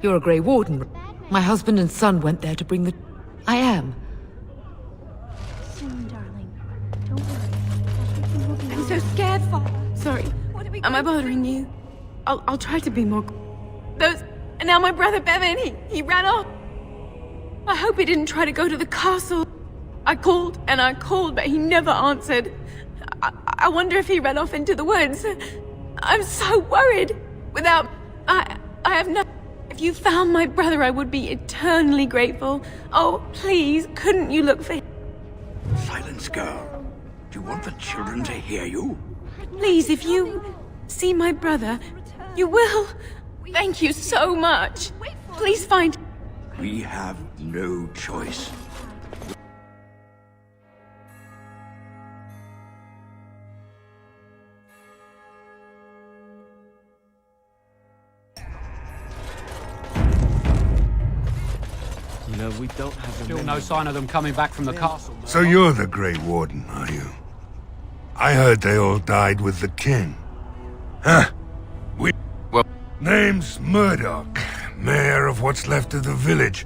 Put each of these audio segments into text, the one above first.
You're a Grey Warden. My husband and son went there to bring the... I am. Soon, darling. Don't worry. Everything will be... I'm so scared, Father. Sorry. Am I bothering you? I'll try to be more... Those... And now my brother Bevan, he ran off. I hope he didn't try to go to the castle. I called and I called, but he never answered. I wonder if he ran off into the woods. I'm so worried. Without... I have no... If you found my brother, I would be eternally grateful. Oh, please, couldn't you look for him? Silence, girl. Do you want the children to hear you? Please, if you see my brother, you will. Thank you so much. Please find... We have no choice. You know, we don't have the Still no sign of them coming back from the castle. So you're the Grey Warden, are you? I heard they all died with the king. Huh? Well, name's Murdoch, mayor of what's left of the village.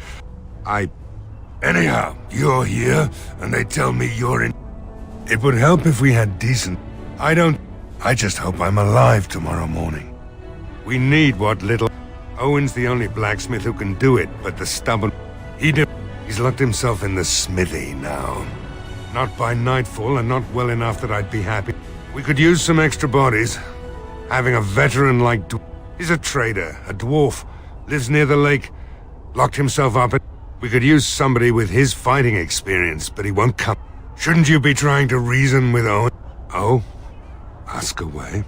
Anyhow, you're here, and they tell me you're in... It would help if we had decent... I just hope I'm alive tomorrow morning. We need what little... Owen's the only blacksmith who can do it, but the stubborn... He's locked himself in the smithy now. Not by nightfall, and not well enough that I'd be happy. We could use some extra bodies. Having a veteran like... He's a trader, a dwarf, lives near the lake, locked himself up. We could use somebody with his fighting experience, but he won't come. Shouldn't you be trying to reason with Owen? Oh? Ask away.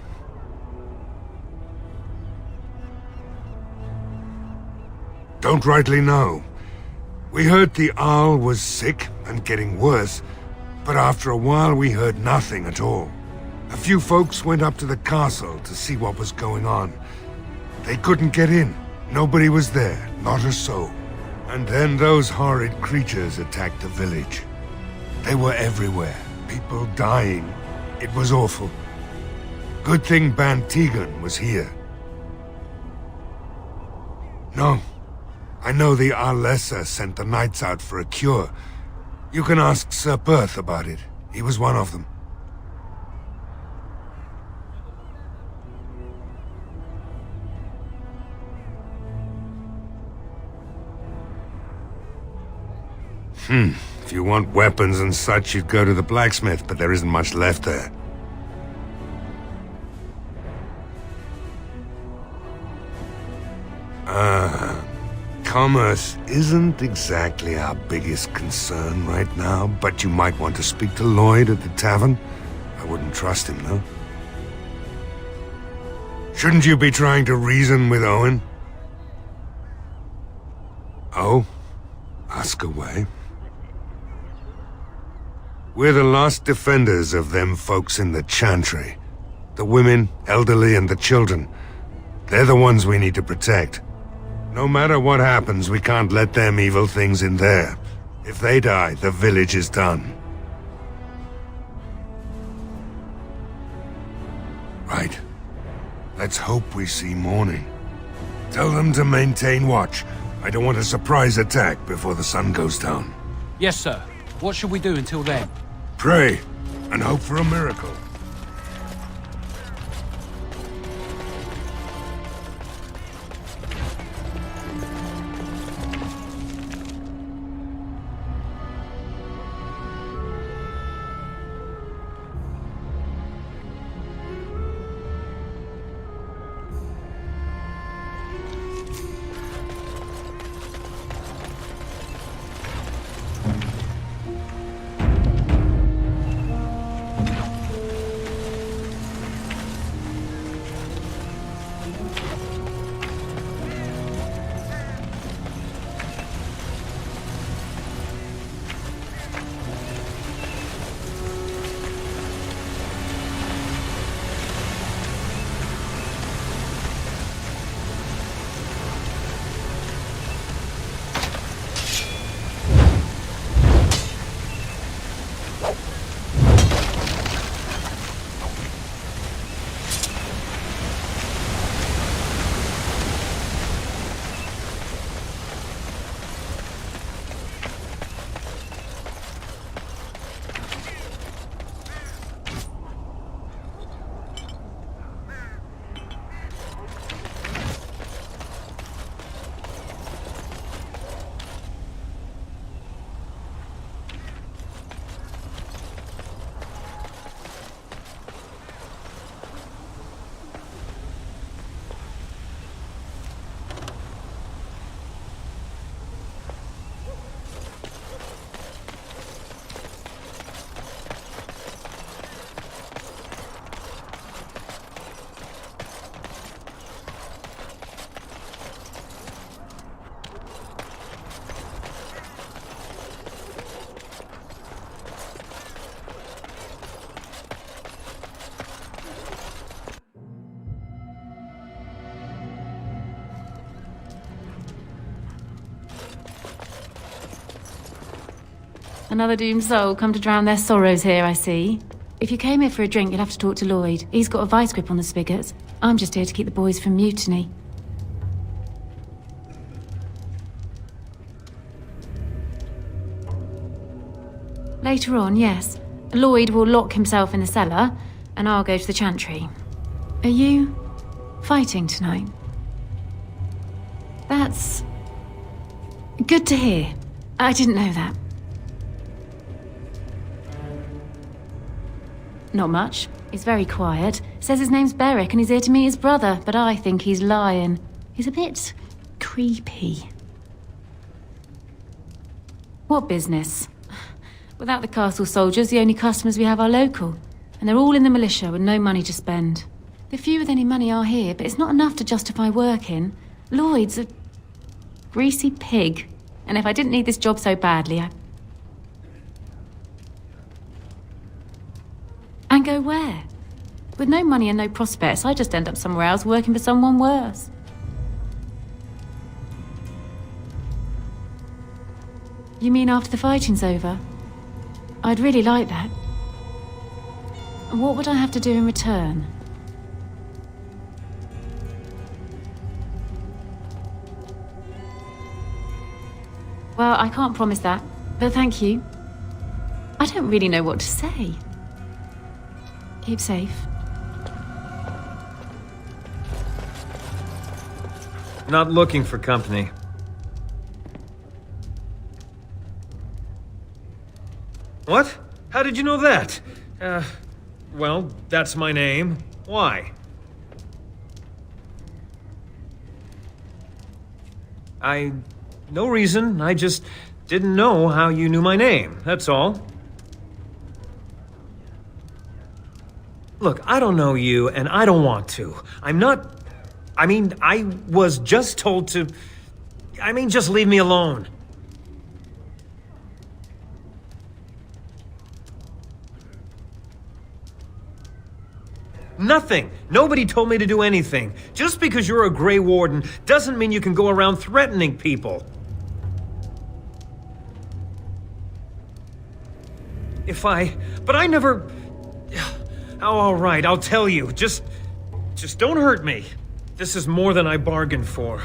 Don't rightly know. We heard the Arl was sick and getting worse, but after a while we heard nothing at all. A few folks went up to the castle to see what was going on. They couldn't get in. Nobody was there, not a soul. And then those horrid creatures attacked the village. They were everywhere, people dying. It was awful. Good thing Ban Tegan was here. No. I know the Arlessa sent the knights out for a cure. You can ask Sir Perth about it. He was one of them. If you want weapons and such, you'd go to the blacksmith, but there isn't much left there. Commerce isn't exactly our biggest concern right now, but you might want to speak to Lloyd at the tavern. I wouldn't trust him, though. Shouldn't you be trying to reason with Owen? Oh? Ask away. We're the last defenders of them folks in the Chantry. The women, elderly, and the children. They're the ones we need to protect. No matter what happens, we can't let them evil things in there. If they die, the village is done. Right. Let's hope we see morning. Tell them to maintain watch. I don't want a surprise attack before the sun goes down. Yes, sir. What should we do until then? Pray, and hope for a miracle. Another doomed soul come to drown their sorrows here, I see. If you came here for a drink, you'll have to talk to Lloyd. He's got a vice grip on the spigots. I'm just here to keep the boys from mutiny. Later on, yes. Lloyd will lock himself in the cellar, and I'll go to the chantry. Are you fighting tonight? That's good to hear. I didn't know that. Not much. He's very quiet. Says his name's Beric and he's here to meet his brother, but I think he's lying. He's a bit creepy. What business? Without the castle soldiers, the only customers we have are local. And they're all in the militia with no money to spend. The few with any money are here, but it's not enough to justify working. Lloyd's a greasy pig. And if I didn't need this job so badly, And go where? With no money and no prospects, I just end up somewhere else working for someone worse. You mean after the fighting's over? I'd really like that. And what would I have to do in return? Well, I can't promise that, but thank you. I don't really know what to say. Keep safe. Not looking for company. What? How did you know that? Well, that's my name. Why? No reason. I just didn't know how you knew my name, that's all. Look, I don't know you, and I don't want to. I was just told to... just leave me alone. Nothing. Nobody told me to do anything. Just because you're a Grey Warden doesn't mean you can go around threatening people. But I never... Oh, all right, I'll tell you. Just don't hurt me. This is more than I bargained for.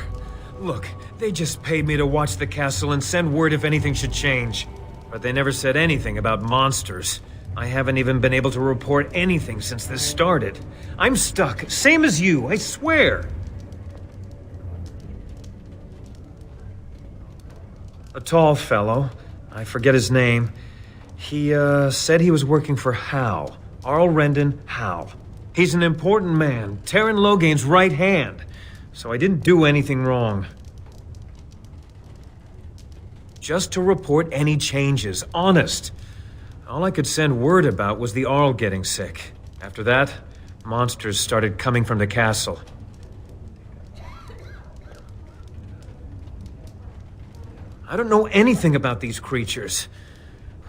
Look, they just paid me to watch the castle and send word if anything should change. But they never said anything about monsters. I haven't even been able to report anything since this started. I'm stuck, same as you, I swear. A tall fellow, I forget his name. He, said he was working for Hal. Arl Rendon Hal. He's an important man, Taron Loghain's right hand. So I didn't do anything wrong. Just to report any changes, honest. All I could send word about was the Arl getting sick. After that, monsters started coming from the castle. I don't know anything about these creatures.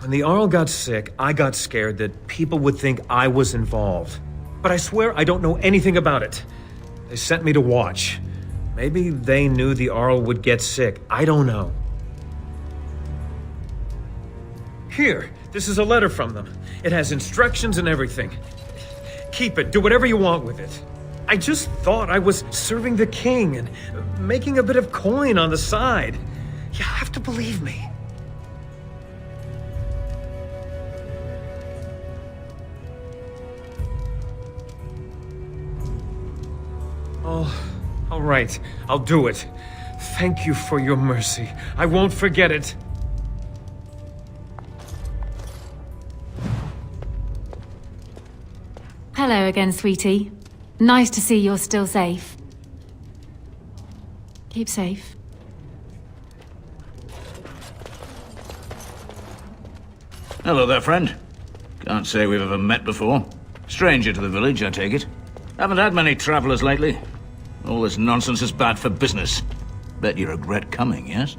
When the Arl got sick, I got scared that people would think I was involved. But I swear I don't know anything about it. They sent me to watch. Maybe they knew the Arl would get sick. I don't know. Here, this is a letter from them. It has instructions and everything. Keep it, do whatever you want with it. I just thought I was serving the king and making a bit of coin on the side. You have to believe me. All right, I'll do it. Thank you for your mercy. I won't forget it. Hello again, sweetie. Nice to see you're still safe. Keep safe. Hello there, friend. Can't say we've ever met before. Stranger to the village, I take it. Haven't had many travelers lately. All this nonsense is bad for business. Bet you regret coming, yes?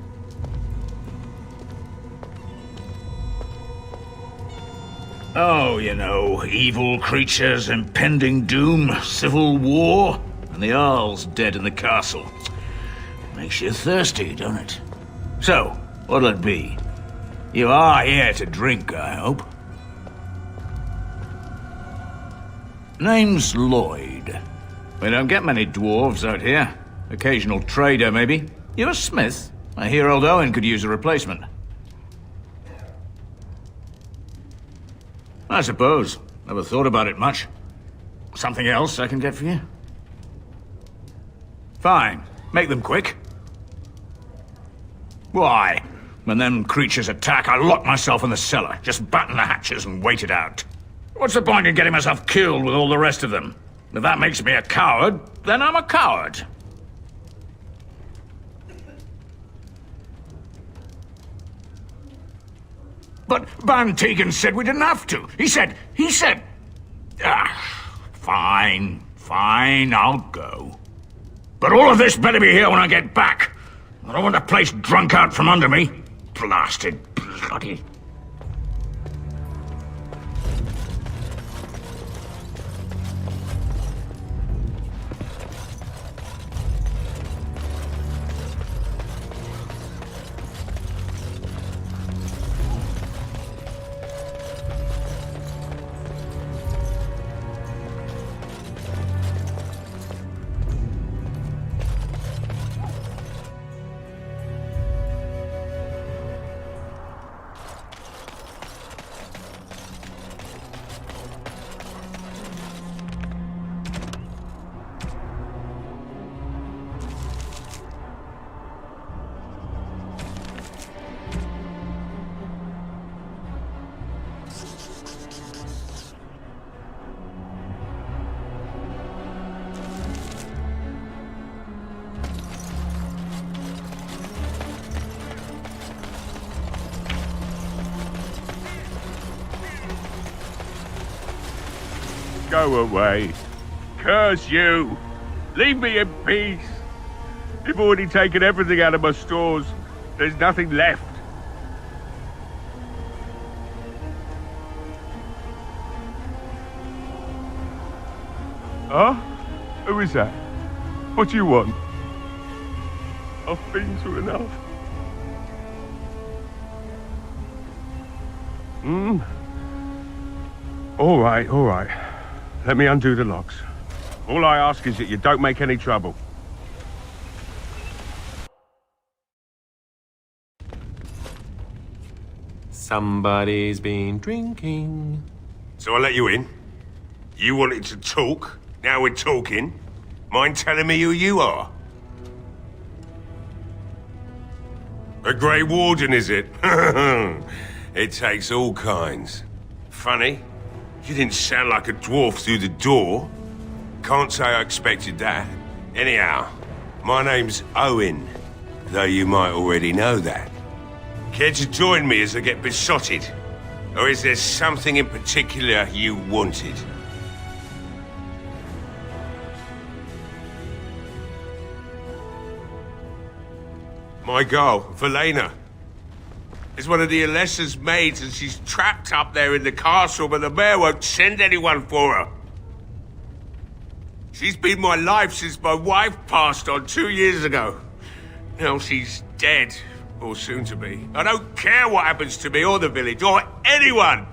Oh, you know, evil creatures, impending doom, civil war, and the Arl's dead in the castle. Makes you thirsty, don't it? So, what'll it be? You are here to drink, I hope. Name's Lloyd. We don't get many dwarves out here. Occasional trader, maybe. You're a smith? I hear old Owen could use a replacement. I suppose. Never thought about it much. Something else I can get for you? Fine. Make them quick. Why? When them creatures attack, I lock myself in the cellar. Just batten the hatches and wait it out. What's the point in getting myself killed with all the rest of them? If that makes me a coward, then I'm a coward. But Van Tegan said we didn't have to. He said... Fine, I'll go. But all of this better be here when I get back. I don't want the place drunk out from under me. Blasted bloody... Go away. Curse you. Leave me in peace. You've already taken everything out of my stores. There's nothing left. Huh? Who is that? What do you want? I've been through enough. All right. Let me undo the locks. All I ask is that you don't make any trouble. Somebody's been drinking. So I let you in. You wanted to talk. Now we're talking. Mind telling me who you are? A Grey Warden, is it? It takes all kinds. Funny. You didn't sound like a dwarf through the door. Can't say I expected that. Anyhow, my name's Owen, though you might already know that. Care to join me as I get besotted? Or is there something in particular you wanted? My girl, Velena, is one of the Alessa's maids, and she's trapped up there in the castle, but the mayor won't send anyone for her. She's been my life since my wife passed on 2 years ago. Now she's dead, or soon to be. I don't care what happens to me or the village, or anyone!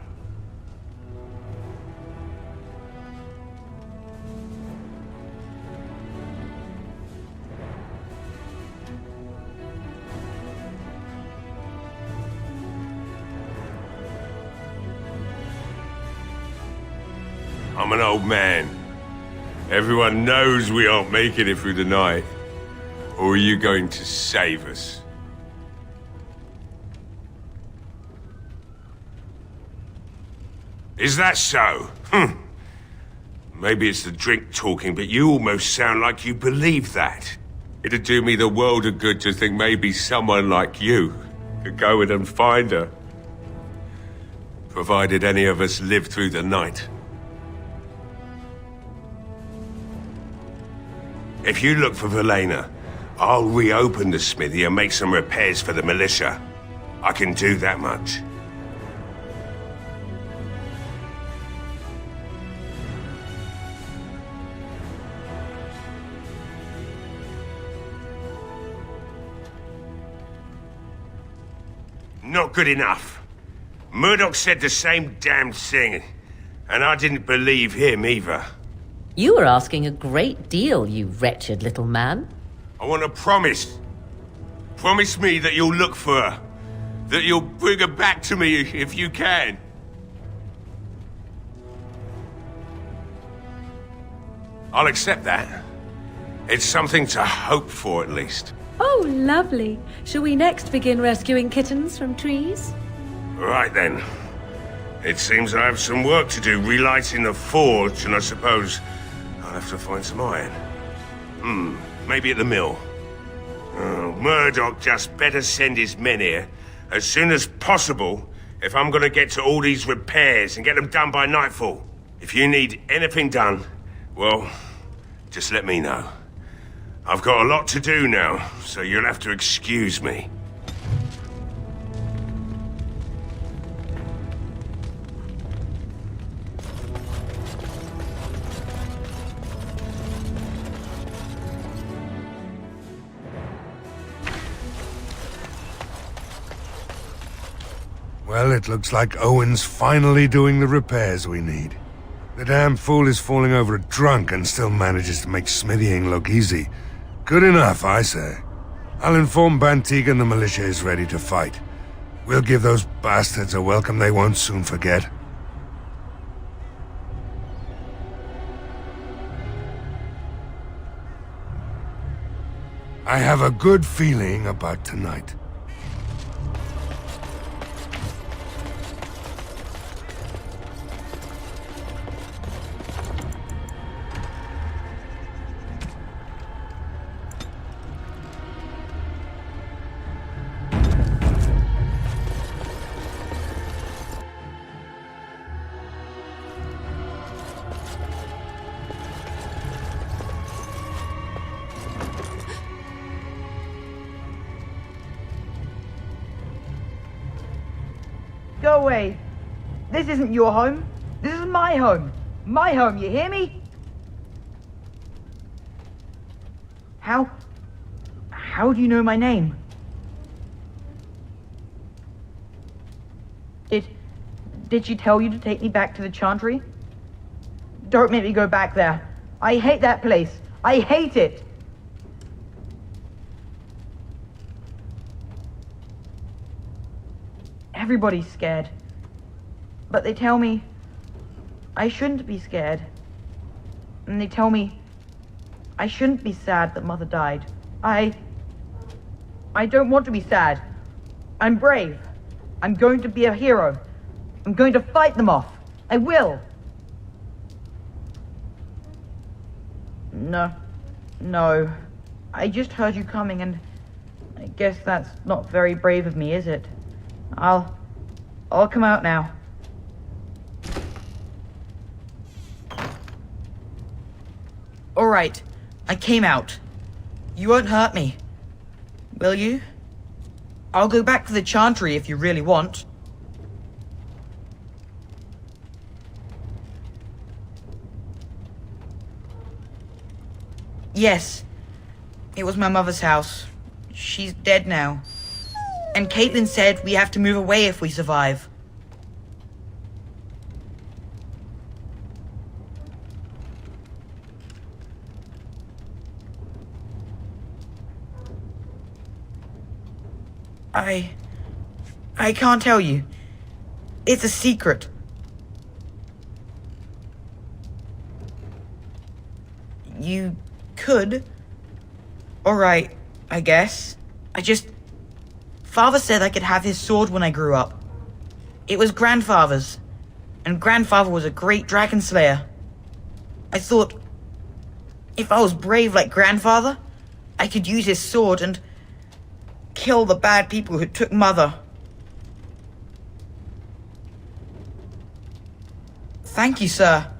I'm an old man. Everyone knows we aren't making it through the night. Or are you going to save us? Is that so? Maybe it's the drink talking, but you almost sound like you believe that. It'd do me the world of good to think maybe someone like you could go in and find her. Provided any of us live through the night. If you look for Velena, I'll reopen the smithy and make some repairs for the militia. I can do that much. not good enough. Murdoch said the same damn thing, and I didn't believe him either. You were asking a great deal, you wretched little man. I want a promise. Promise me that you'll look for her. That you'll bring her back to me if you can. I'll accept that. It's something to hope for, at least. Oh, lovely. Shall we next begin rescuing kittens from trees? Right then. It seems I have some work to do relighting the forge, and I suppose I'll have to find some iron. Maybe at the mill. Oh, Murdoch just better send his men here as soon as possible if I'm gonna get to all these repairs and get them done by nightfall. If you need anything done, well, just let me know. I've got a lot to do now, so you'll have to excuse me. Well, it looks like Owen's finally doing the repairs we need. The damn fool is falling over drunk and still manages to make smithying look easy. Good enough, I say. I'll inform Bantigan the militia is ready to fight. We'll give those bastards a welcome they won't soon forget. I have a good feeling about tonight. Go away. This isn't your home. This is my home. My home, you hear me? How do you know my name? Did she tell you to take me back to the Chantry? Don't make me go back there. I hate that place. I hate it. Everybody's scared. But they tell me I shouldn't be scared. And they tell me I shouldn't be sad that Mother died. I don't want to be sad. I'm brave. I'm going to be a hero. I'm going to fight them off. I will. No. I just heard you coming, and I guess that's not very brave of me, is it? I'll come out now. All right, I came out. You won't hurt me, will you? I'll go back to the Chantry if you really want. Yes, it was my mother's house. She's dead now. And Caitlin said we have to move away if we survive. I can't tell you. It's a secret. You could. Alright, I guess. Father said I could have his sword when I grew up. It was Grandfather's, and Grandfather was a great dragon slayer. I thought, if I was brave like Grandfather, I could use his sword and kill the bad people who took Mother. Thank you, sir.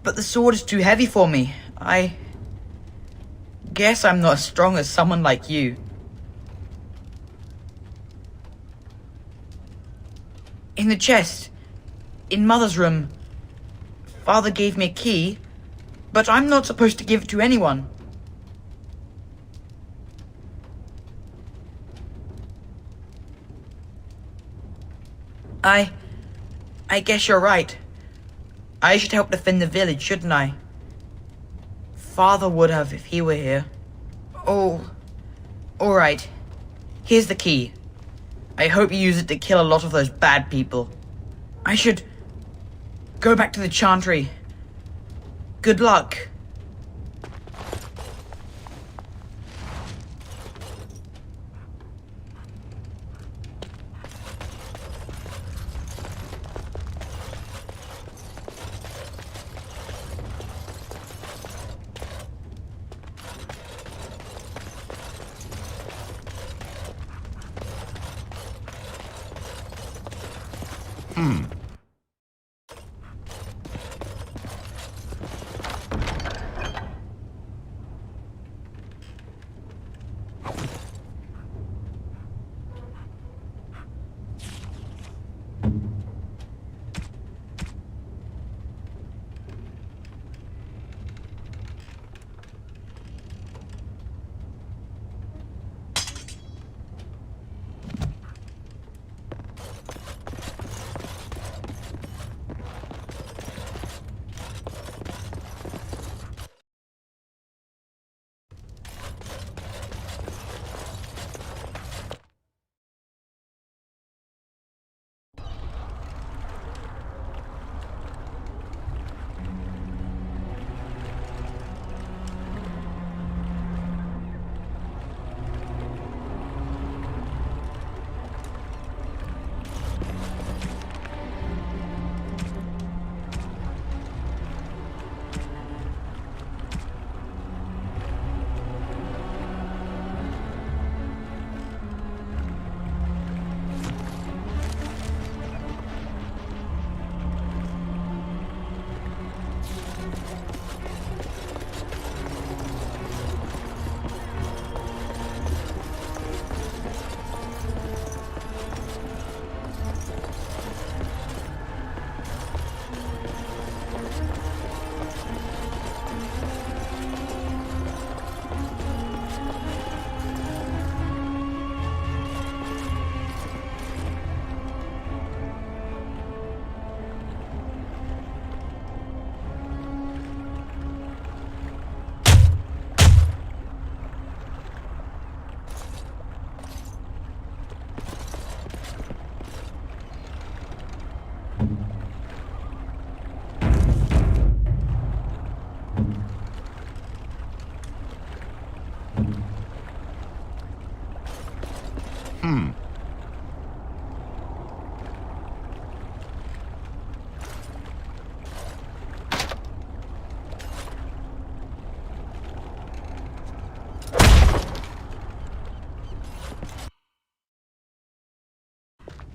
But the sword is too heavy for me. I guess I'm not as strong as someone like you. In the chest, in Mother's room. Father gave me a key, but I'm not supposed to give it to anyone. I guess you're right. I should help defend the village, shouldn't I? Father would have if he were here. Oh, alright. Here's the key. I hope you use it to kill a lot of those bad people. I should go back to the Chantry. Good luck.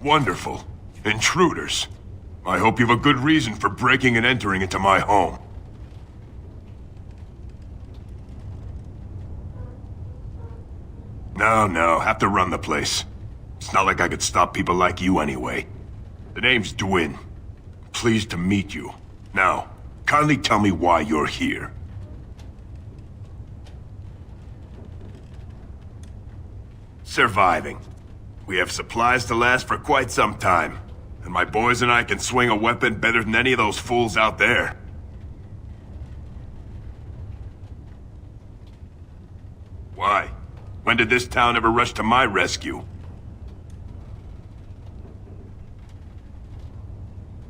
Wonderful. Intruders. I hope you have a good reason for breaking and entering into my home. No, have to run the place. It's not like I could stop people like you anyway. The name's Dwyn. Pleased to meet you. Now, kindly tell me why you're here. Surviving. We have supplies to last for quite some time. And my boys and I can swing a weapon better than any of those fools out there. Why? When did this town ever rush to my rescue?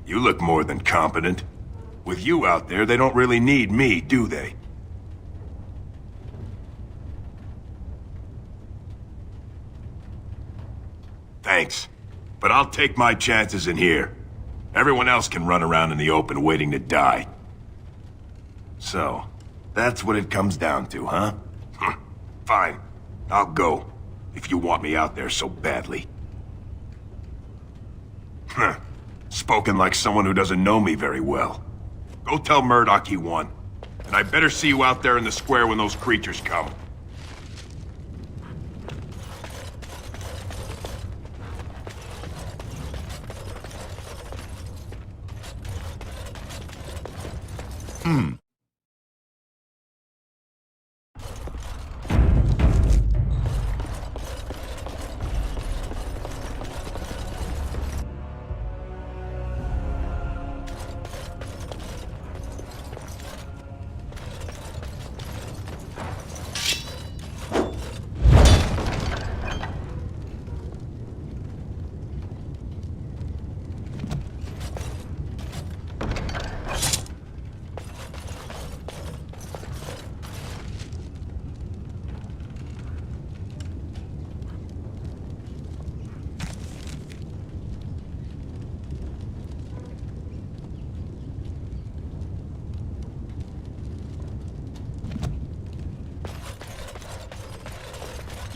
You look more than competent. With you out there, they don't really need me, do they? Thanks. But I'll take my chances in here. Everyone else can run around in the open waiting to die. So, that's what it comes down to, huh? Fine. I'll go. If you want me out there so badly. Spoken like someone who doesn't know me very well. Go tell Murdoch he won. And I better see you out there in the square when those creatures come.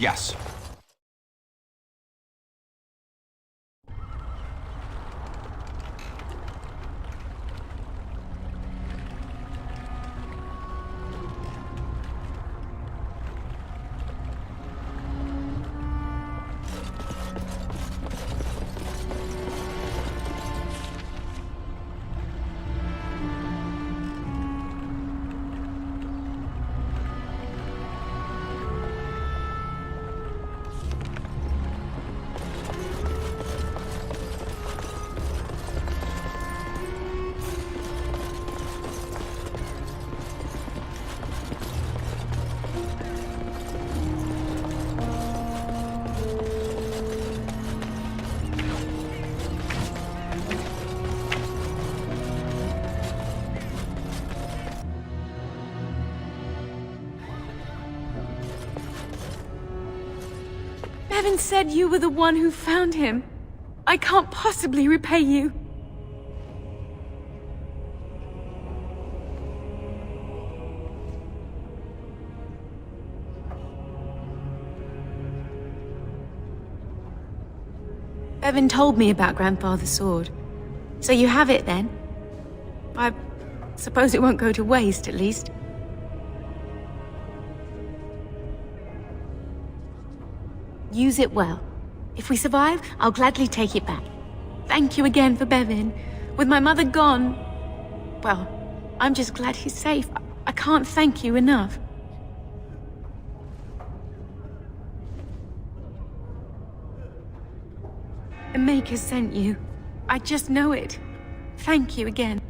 Yes. Bevan said you were the one who found him. I can't possibly repay you. Bevan told me about Grandfather's sword. So you have it then? I suppose it won't go to waste, at least. Use it well. If we survive, I'll gladly take it back. Thank you again for Bevan. With my mother gone, well, I'm just glad he's safe. I can't thank you enough. The Maker sent you. I just know it. Thank you again.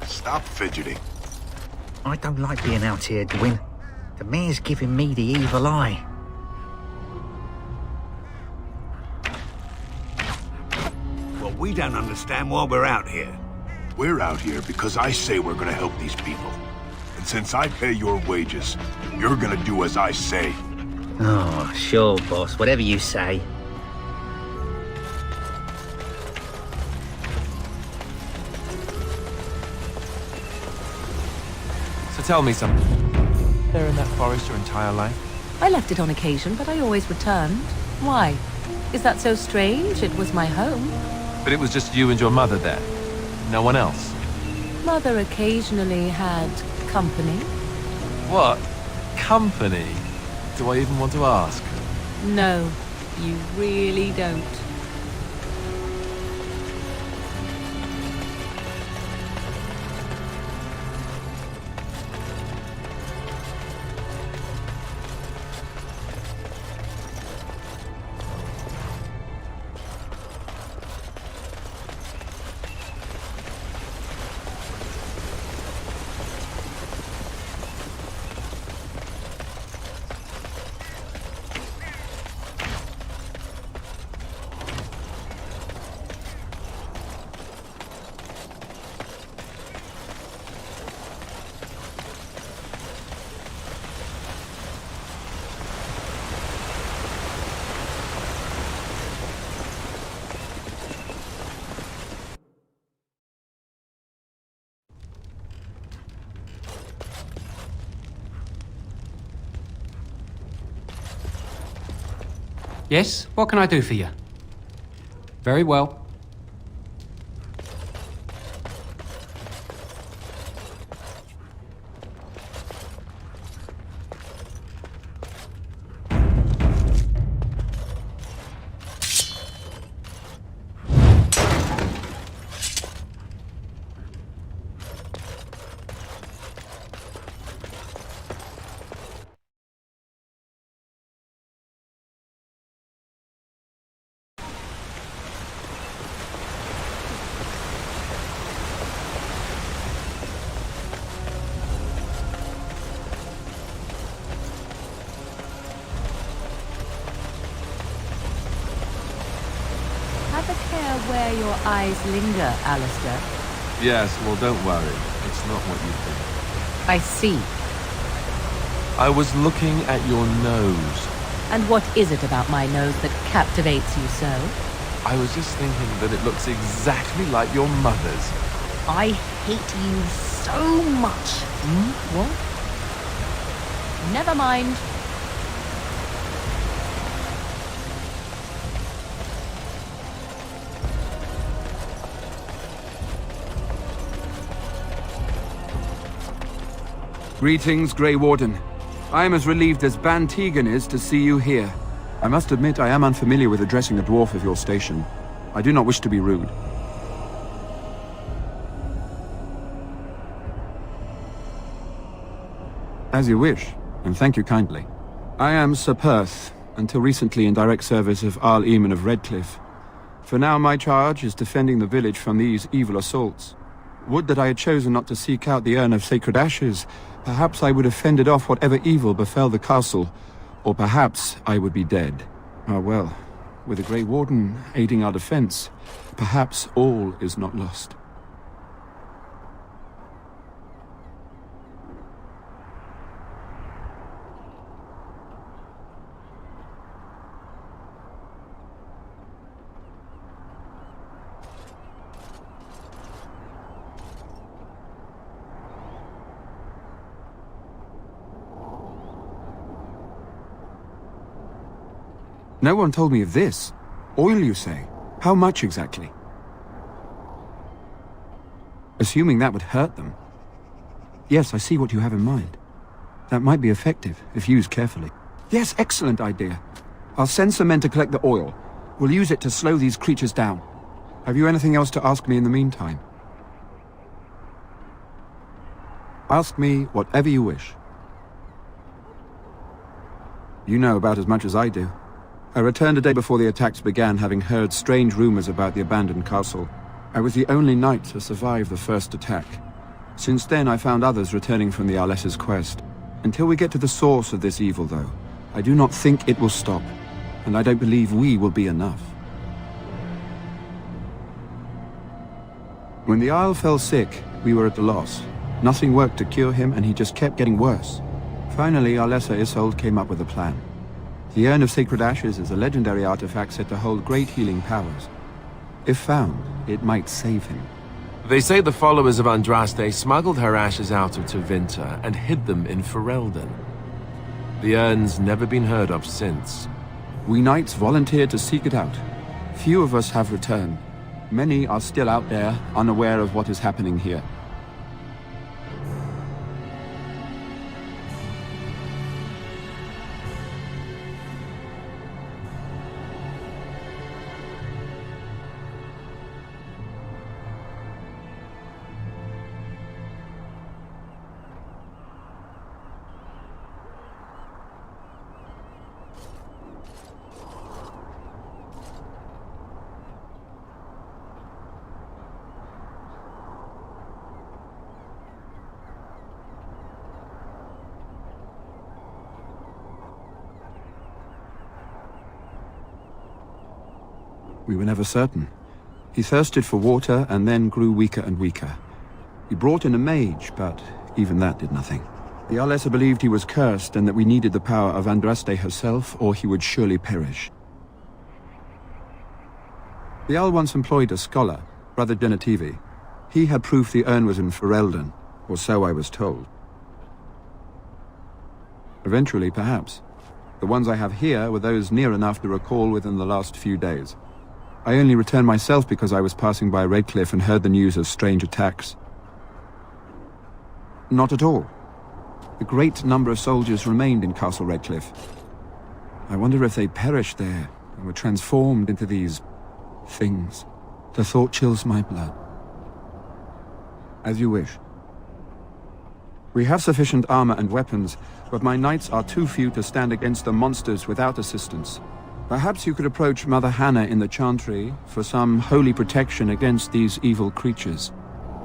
Stop fidgeting. I don't like being out here, Gwyn. The mayor's giving me the evil eye. Well, we don't understand why we're out here. We're out here because I say we're gonna help these people. And since I pay your wages, you're gonna do as I say. Oh, sure, boss. Whatever you say. Tell me something. There in that forest your entire life? I left it on occasion, but I always returned. Why? Is that so strange? It was my home. But it was just you and your mother there. No one else. Mother occasionally had company. What? Company? Do I even want to ask? No, you really don't. Yes? What can I do for you? Very well. Have a care where your eyes linger, Alistair. Yes, well, don't worry. It's not what you think. I see. I was looking at your nose. And what is it about my nose that captivates you so? I was just thinking that it looks exactly like your mother's. I hate you so much. What? Never mind. Greetings, Grey Warden. I am as relieved as Ban Tegan is to see you here. I must admit I am unfamiliar with addressing a dwarf of your station. I do not wish to be rude. As you wish, and thank you kindly. I am Sir Perth, until recently in direct service of Arl Eamon of Redcliffe. For now my charge is defending the village from these evil assaults. Would that I had chosen not to seek out the Urn of Sacred Ashes. Perhaps I would have fended off whatever evil befell the castle, or perhaps I would be dead. Ah well, with the Grey Warden aiding our defense, perhaps all is not lost. No one told me of this. Oil, you say? How much exactly? Assuming that would hurt them. Yes, I see what you have in mind. That might be effective, if used carefully. Yes, excellent idea. I'll send some men to collect the oil. We'll use it to slow these creatures down. Have you anything else to ask me in the meantime? Ask me whatever you wish. You know about as much as I do. I returned a day before the attacks began, having heard strange rumors about the abandoned castle. I was the only knight to survive the first attack. Since then, I found others returning from the Arlessa's quest. Until we get to the source of this evil, though, I do not think it will stop, and I don't believe we will be enough. When the Isle fell sick, we were at a loss. Nothing worked to cure him, and he just kept getting worse. Finally, Arlessa Isolde came up with a plan. The Urn of Sacred Ashes is a legendary artifact said to hold great healing powers. If found, it might save him. They say the followers of Andraste smuggled her ashes out of Tevinter and hid them in Ferelden. The urn's never been heard of since. We knights volunteered to seek it out. Few of us have returned. Many are still out there, unaware of what is happening here. We were never certain. He thirsted for water and then grew weaker and weaker. We brought in a mage, but even that did nothing. The Arlessa believed he was cursed and that we needed the power of Andraste herself, or he would surely perish. The Jarl once employed a scholar, Brother Genetivi. He had proof the urn was in Ferelden, or so I was told. Eventually, perhaps. The ones I have here were those near enough to recall within the last few days. I only returned myself because I was passing by Redcliffe and heard the news of strange attacks. Not at all. A great number of soldiers remained in Castle Redcliffe. I wonder if they perished there and were transformed into these things. The thought chills my blood. As you wish. We have sufficient armor and weapons, but my knights are too few to stand against the monsters without assistance. Perhaps you could approach Mother Hannah in the Chantry for some holy protection against these evil creatures.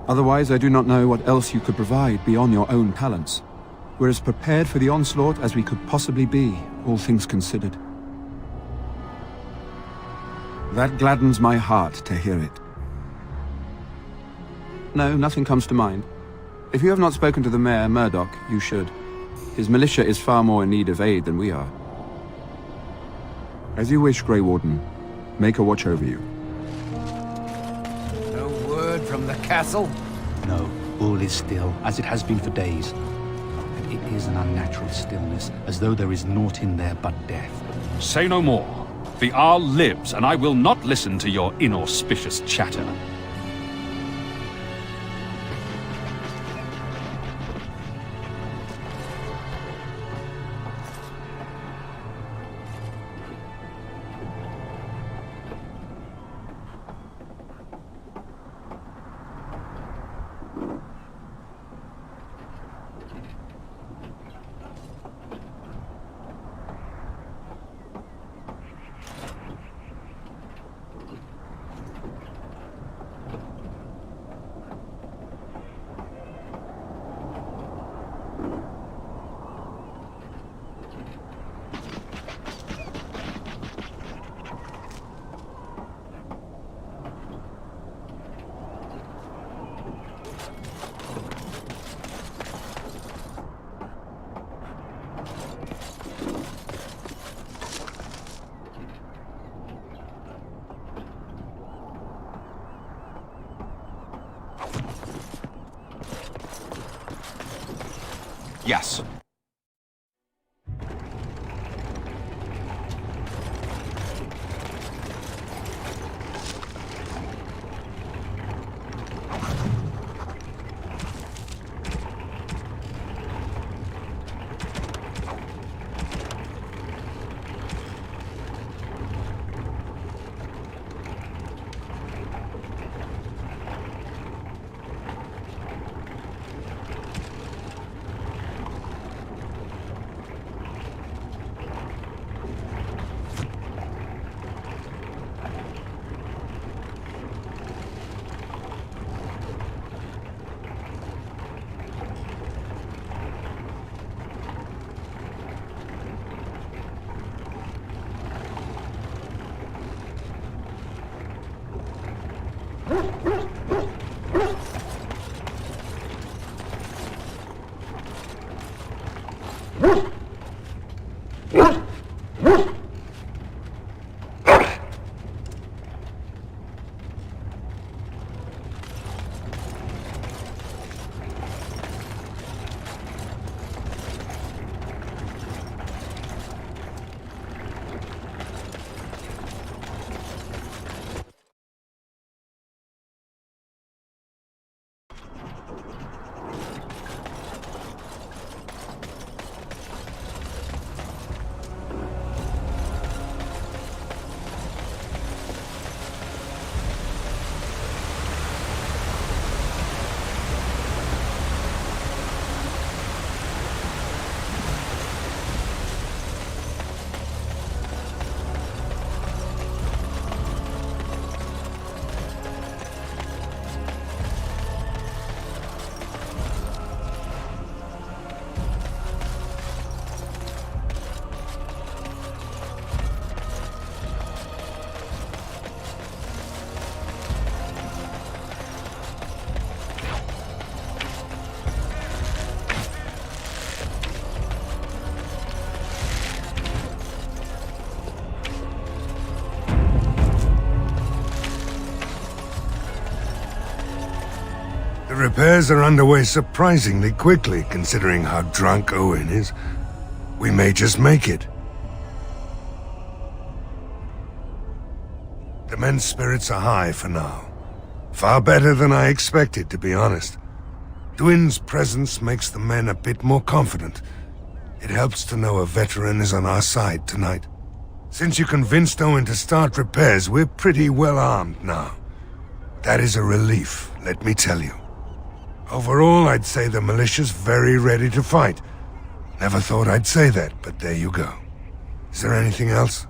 Otherwise, I do not know what else you could provide beyond your own talents. We're as prepared for the onslaught as we could possibly be, all things considered. That gladdens my heart to hear it. No, nothing comes to mind. If you have not spoken to the Mayor, Murdoch, you should. His militia is far more in need of aid than we are. As you wish, Grey Warden. Make a watch over you. No word from the castle? No, all is still, as it has been for days. And it is an unnatural stillness, as though there is naught in there but death. Say no more. The Arl lives, and I will not listen to your inauspicious chatter. Yes. The repairs are underway surprisingly quickly, considering how drunk Owen is. We may just make it. The men's spirits are high for now. Far better than I expected, to be honest. Dwin's presence makes the men a bit more confident. It helps to know a veteran is on our side tonight. Since you convinced Owen to start repairs, we're pretty well armed now. That is a relief, let me tell you. Overall, I'd say the militia's very ready to fight. Never thought I'd say that, but there you go. Is there anything else?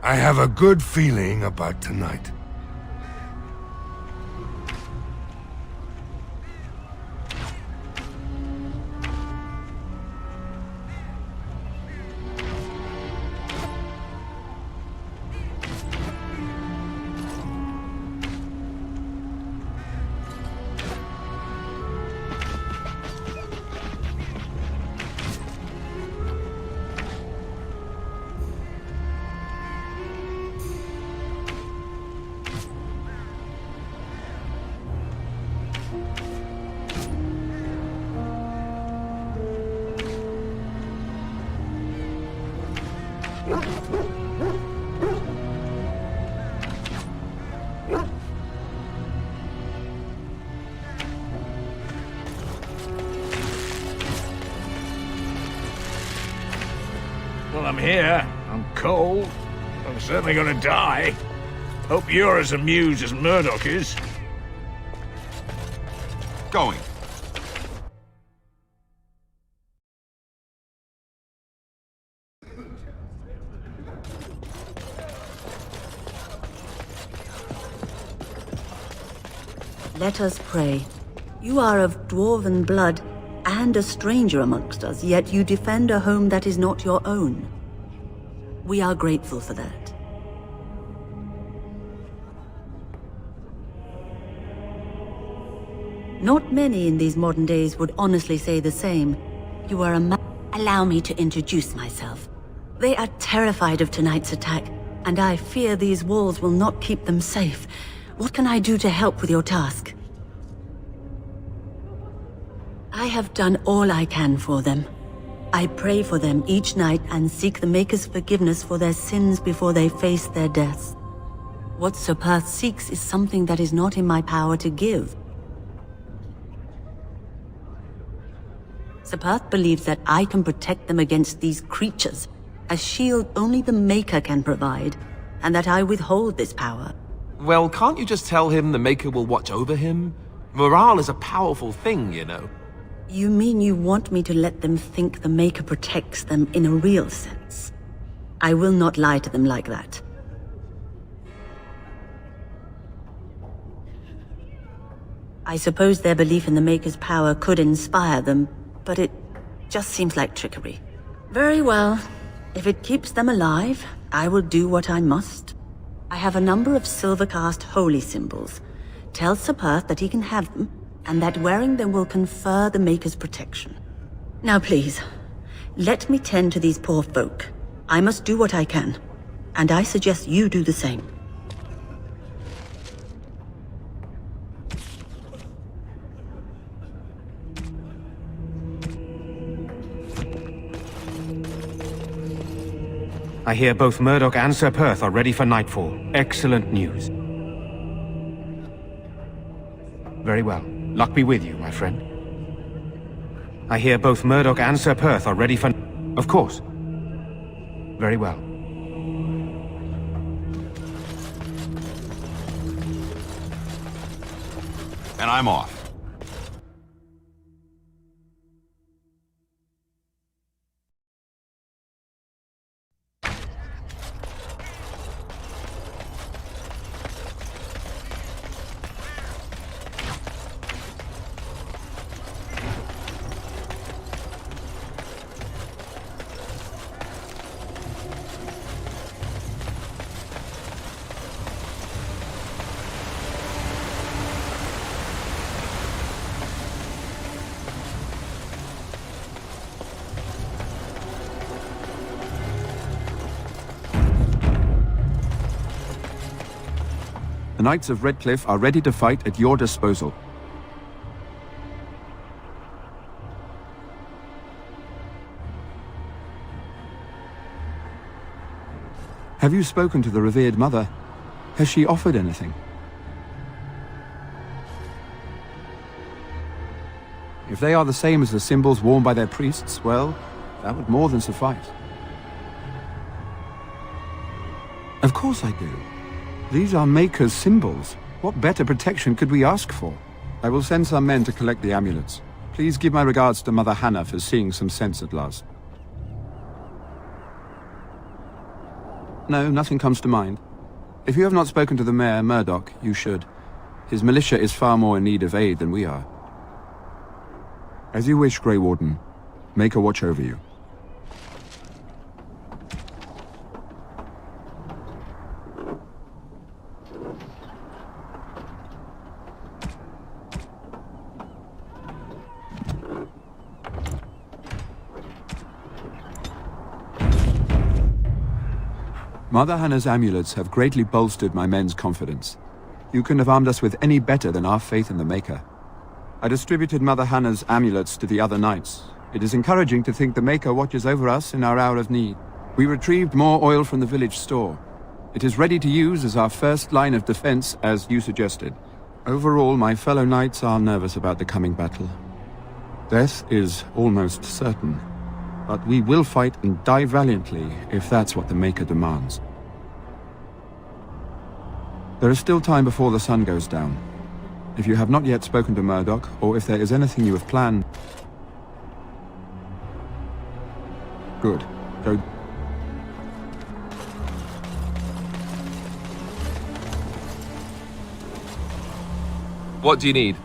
I have a good feeling about tonight. Well, I'm here. I'm cold. I'm certainly gonna die. Hope you're as amused as Murdoch is. Going. Let us pray. You are of dwarven blood and a stranger amongst us, yet you defend a home that is not your own. We are grateful for that. Not many in these modern days would honestly say the same. You are a Allow me to introduce myself. They are terrified of tonight's attack, and I fear these walls will not keep them safe. What can I do to help with your task? I have done all I can for them. I pray for them each night and seek the Maker's forgiveness for their sins before they face their deaths. What Sir Perth seeks is something that is not in my power to give. Sir Perth believes that I can protect them against these creatures, a shield only the Maker can provide, and that I withhold this power. Well, can't you just tell him the Maker will watch over him? Morale is a powerful thing, you know. You mean you want me to let them think the Maker protects them in a real sense? I will not lie to them like that. I suppose their belief in the Maker's power could inspire them, but it just seems like trickery. Very well. If it keeps them alive, I will do what I must. I have a number of silver-cast holy symbols. Tell Sir Perth that he can have them, and that wearing them will confer the Maker's protection. Now please, let me tend to these poor folk. I must do what I can, and I suggest you do the same. I hear both Murdoch and Sir Perth are ready for nightfall. Excellent news. Very well. Luck be with you, my friend. I hear both Murdoch and Sir Perth are ready for... Of course. Very well. And I'm off. The Knights of Redcliffe are ready to fight at your disposal. Have you spoken to the revered mother? Has she offered anything? If they are the same as the symbols worn by their priests, well, that would more than suffice. Of course I do. These are Maker's symbols. What better protection could we ask for? I will send some men to collect the amulets. Please give my regards to Mother Hannah for seeing some sense at last. No, nothing comes to mind. If you have not spoken to the mayor, Murdoch, you should. His militia is far more in need of aid than we are. As you wish, Grey Warden. Maker watch over you. Mother Hannah's amulets have greatly bolstered my men's confidence. You couldn't have armed us with any better than our faith in the Maker. I distributed Mother Hannah's amulets to the other knights. It is encouraging to think the Maker watches over us in our hour of need. We retrieved more oil from the village store. It is ready to use as our first line of defense, as you suggested. Overall, my fellow knights are nervous about the coming battle. Death is almost certain, but we will fight and die valiantly if that's what the Maker demands. There is still time before the sun goes down. If you have not yet spoken to Murdoch, or if there is anything you have planned... Good. Go... What do you need?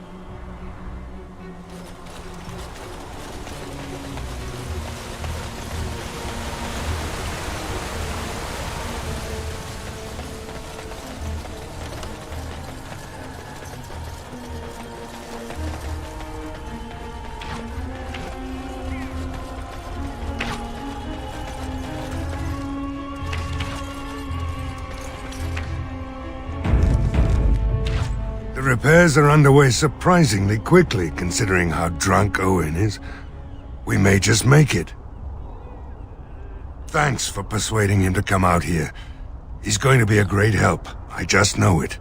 The repairs are underway surprisingly quickly, considering how drunk Owen is. We may just make it. Thanks for persuading him to come out here. He's going to be a great help. I just know it.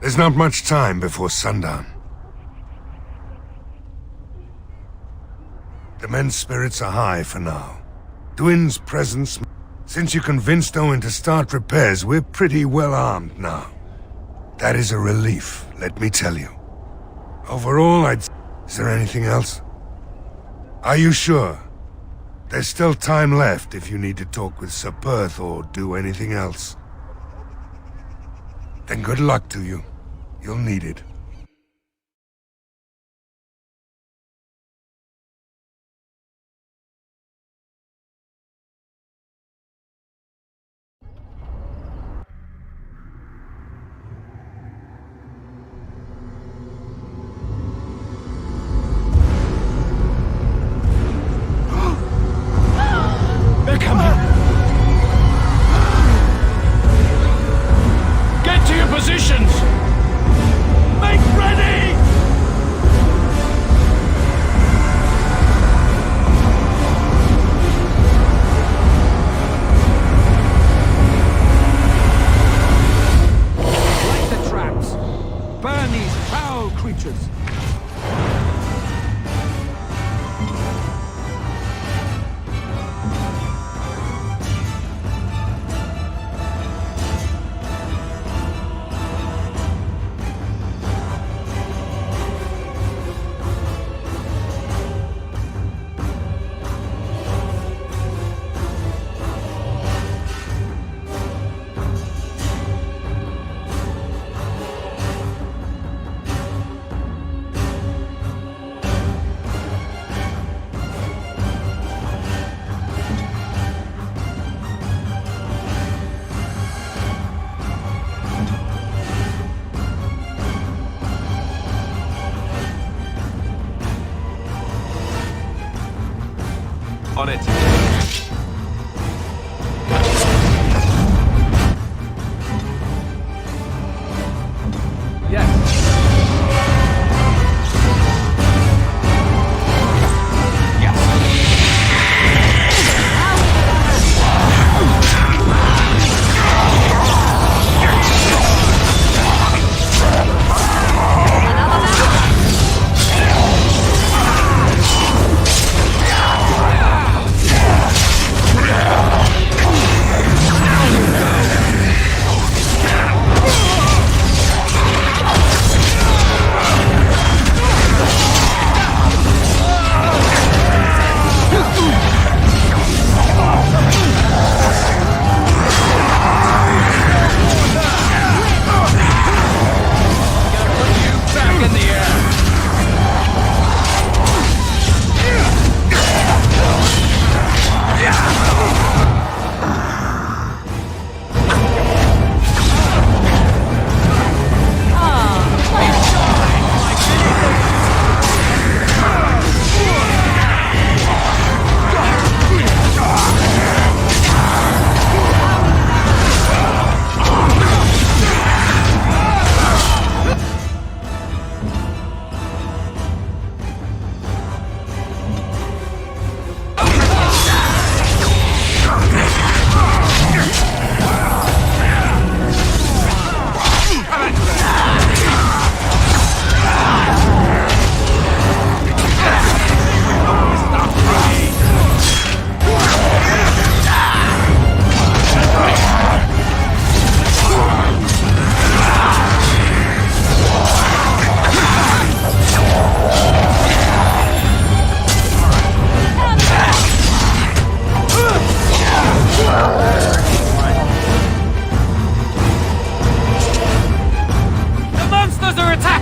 There's not much time before sundown. The men's spirits are high for now. Dwin's presence... Since you convinced Owen to start repairs, we're pretty well armed now. That is a relief, let me tell you. Overall, Is there anything else? Are you sure? There's still time left if you need to talk with Sir Perth or do anything else. Then good luck to you. You'll need it. They're coming! Get to your positions! Make ready! Light the traps! Burn these foul creatures! On it. Yes. Yeah!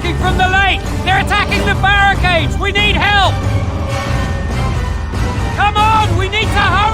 attacking from the lake! They're attacking the barricades! We need help! Come on! We need to hurry!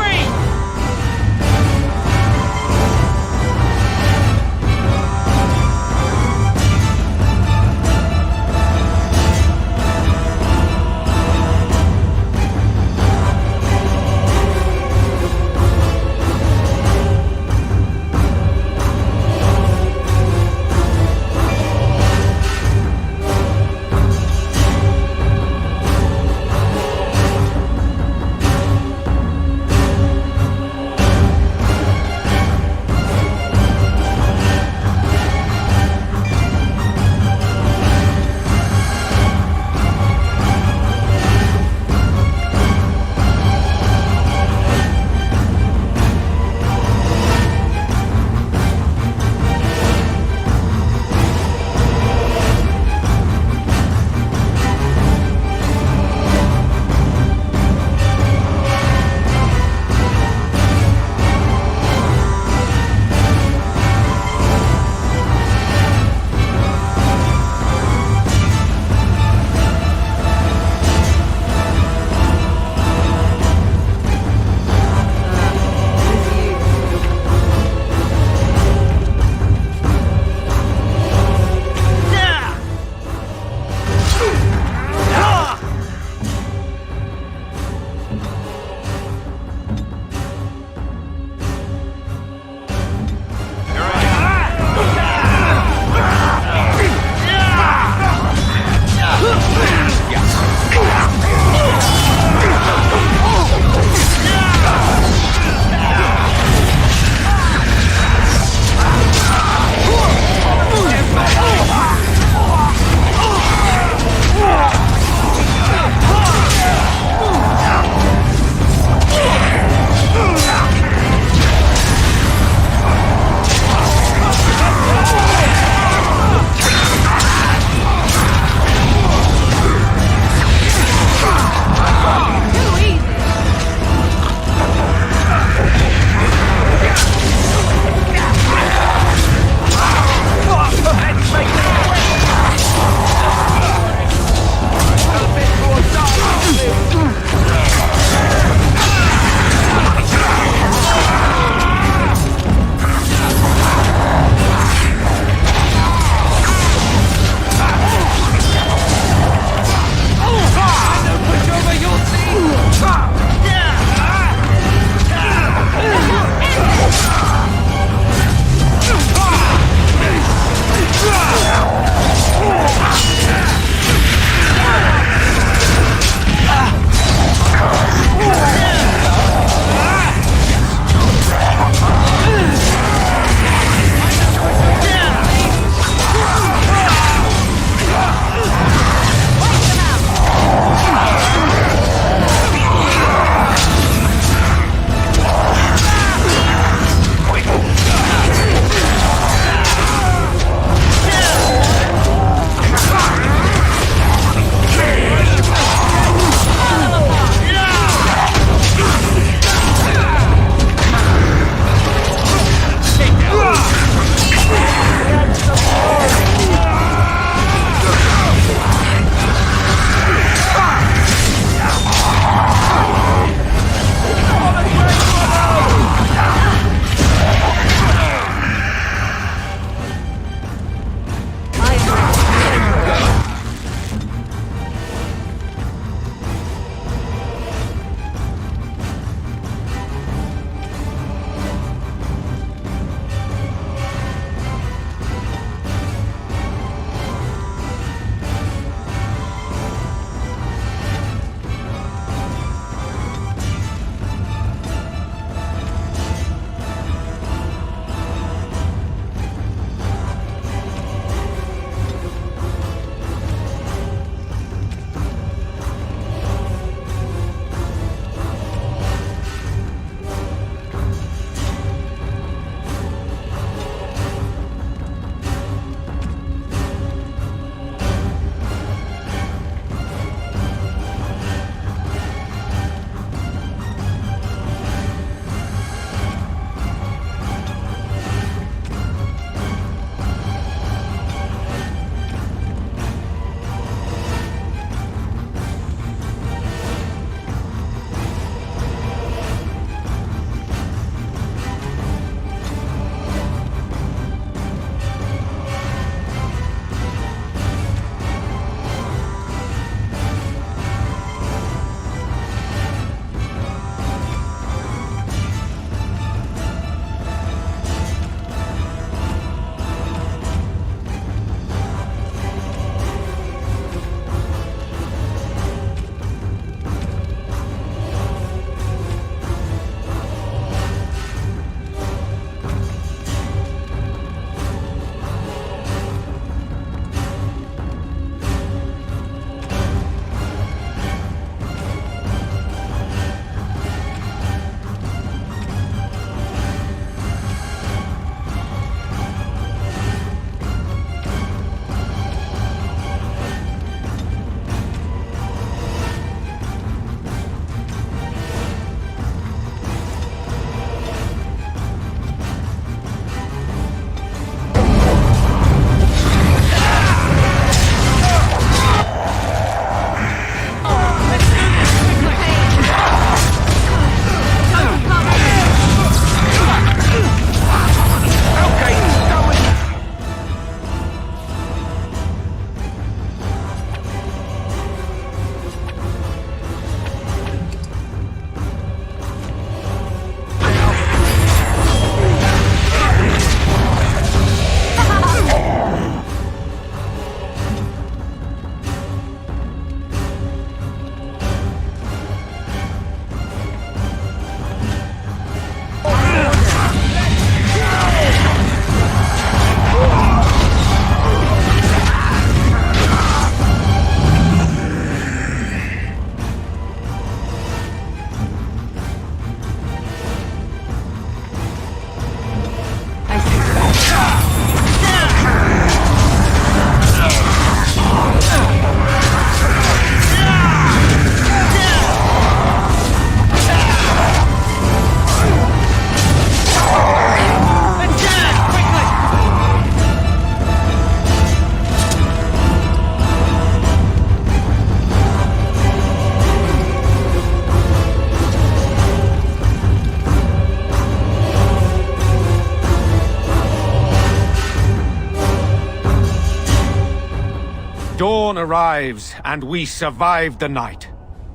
Dawn arrives, and we survive the night.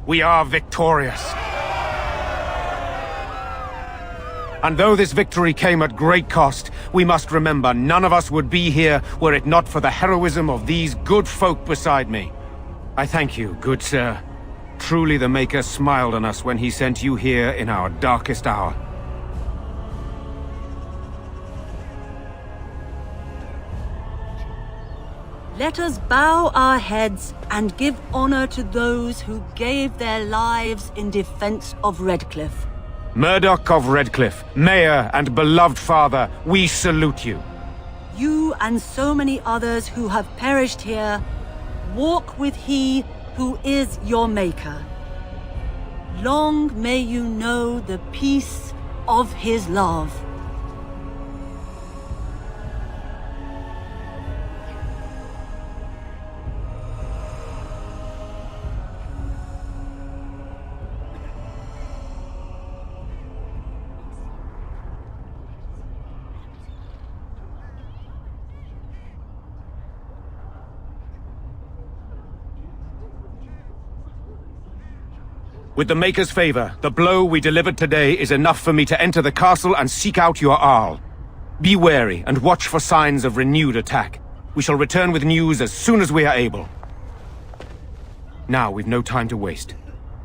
We are victorious. And though this victory came at great cost, we must remember none of us would be here were it not for the heroism of these good folk beside me. I thank you, good sir. Truly the Maker smiled on us when he sent you here in our darkest hour. Let us bow our heads and give honor to those who gave their lives in defense of Redcliffe. Murdoch of Redcliffe, Mayor and beloved father, we salute you. You and so many others who have perished here, walk with he who is your Maker. Long may you know the peace of his love. With the Maker's favor, the blow we delivered today is enough for me to enter the castle and seek out your Arl. Be wary and watch for signs of renewed attack. We shall return with news as soon as we are able. Now, we've no time to waste.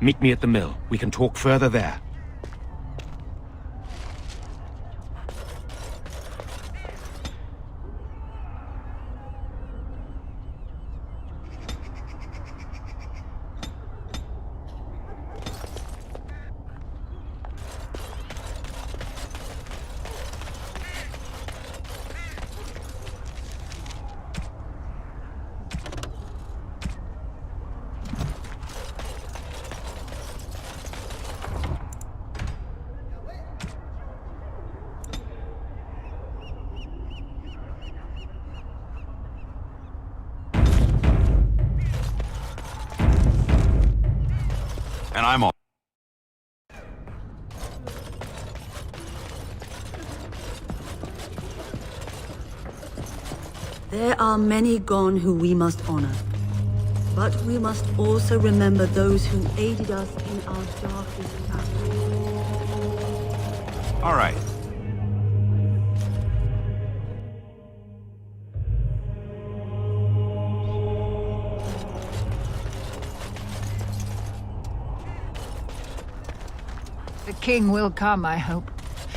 Meet me at the mill. We can talk further there. And I'm off. There are many gone who we must honor. But we must also remember those who aided us in our darkest hour. All right. The king will come, I hope.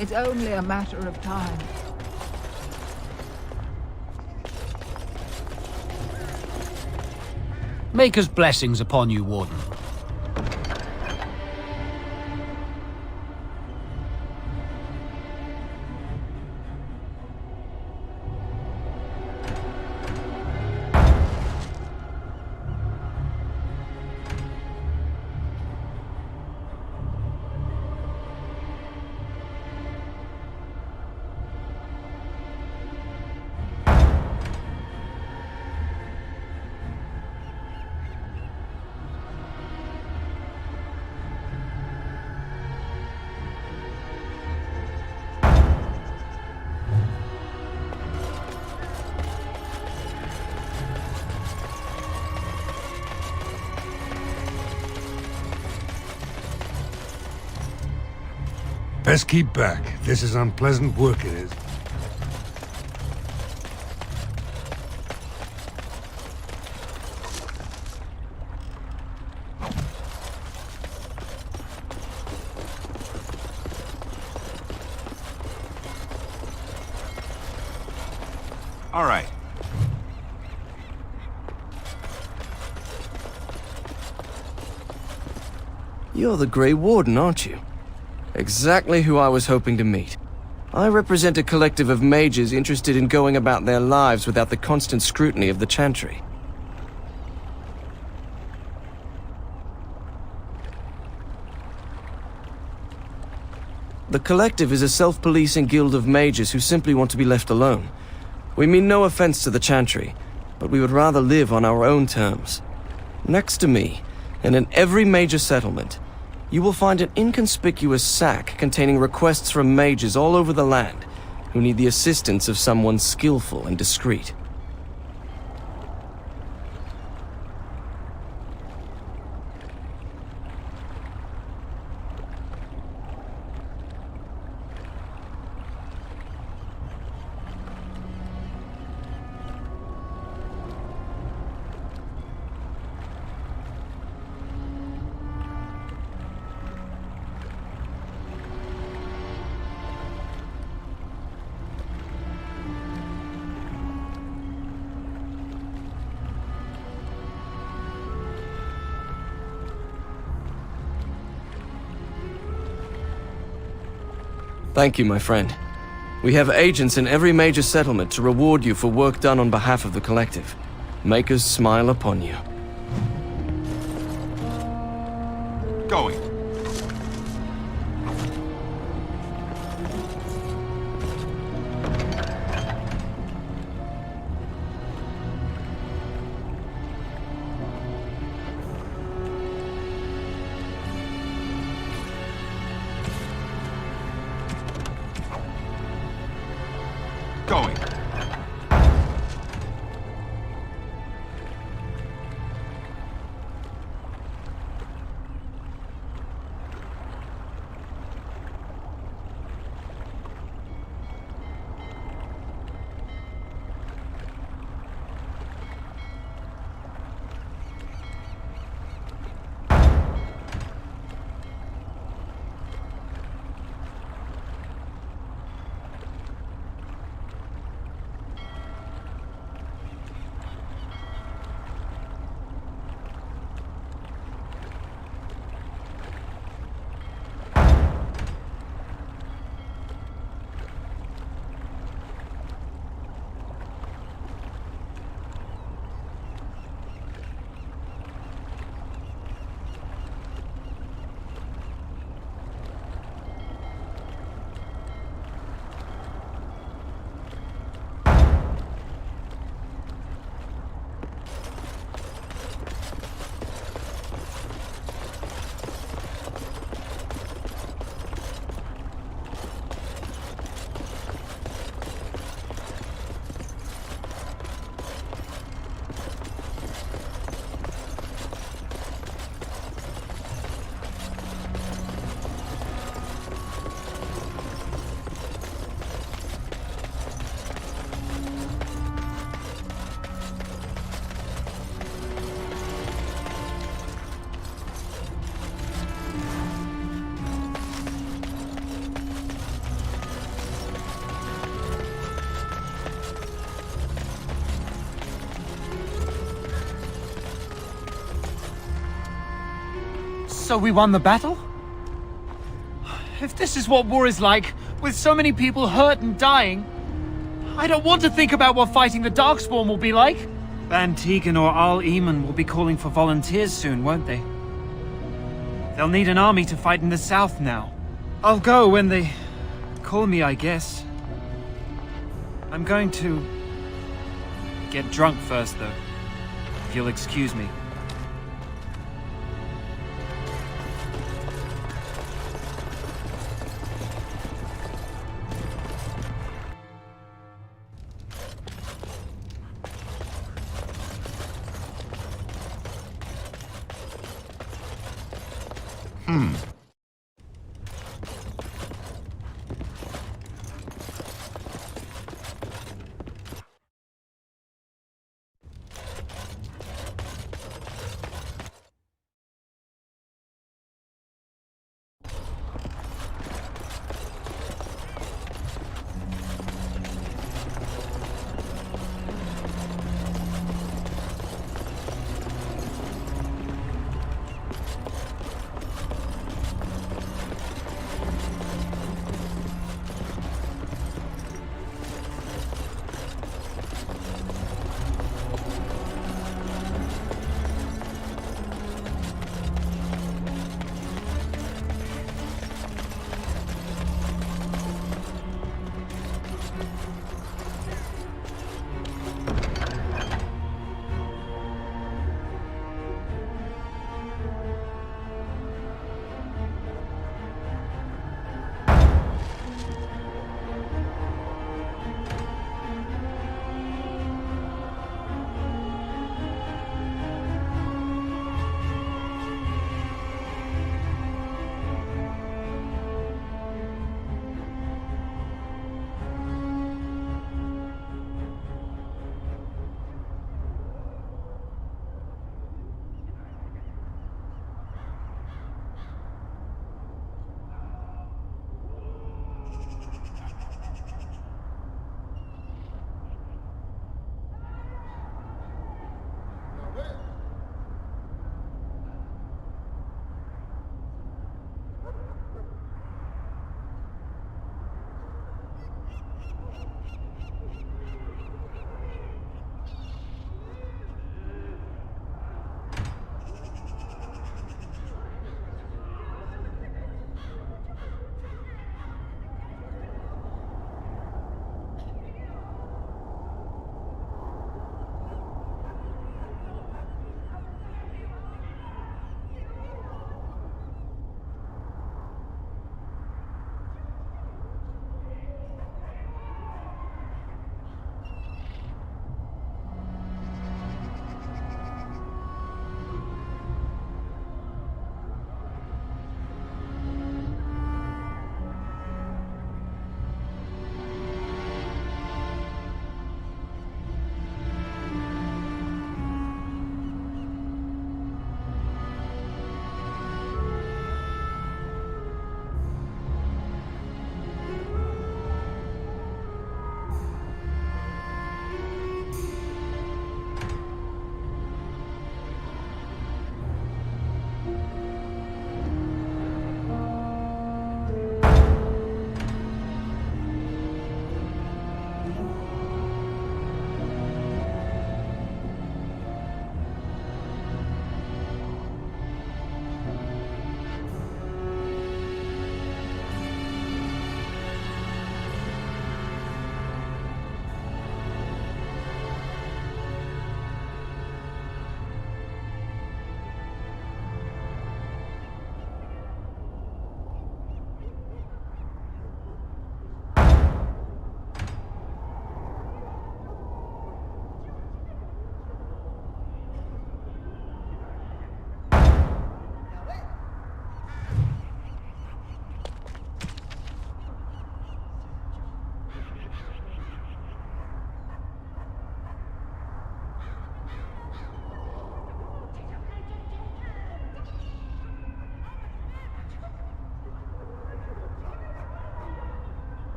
It's only a matter of time. Maker's blessings upon you, Warden. Best keep back. This is unpleasant work, it is. All right. You're the Grey Warden, aren't you? Exactly who I was hoping to meet. I represent a collective of mages interested in going about their lives without the constant scrutiny of the Chantry. The collective is a self-policing guild of mages who simply want to be left alone. We mean no offense to the Chantry, but we would rather live on our own terms. Next to me, and in every major settlement, you will find an inconspicuous sack containing requests from mages all over the land who need the assistance of someone skillful and discreet. Thank you, my friend. We have agents in every major settlement to reward you for work done on behalf of the Collective. Makers smile upon you. Going. Going. So we won the battle? If this is what war is like, with so many people hurt and dying, I don't want to think about what fighting the Darkspawn will be like. Van Tegan or Al Eamon will be calling for volunteers soon, won't they? They'll need an army to fight in the south now. I'll go when they call me, I guess. I'm going to get drunk first, though, if you'll excuse me.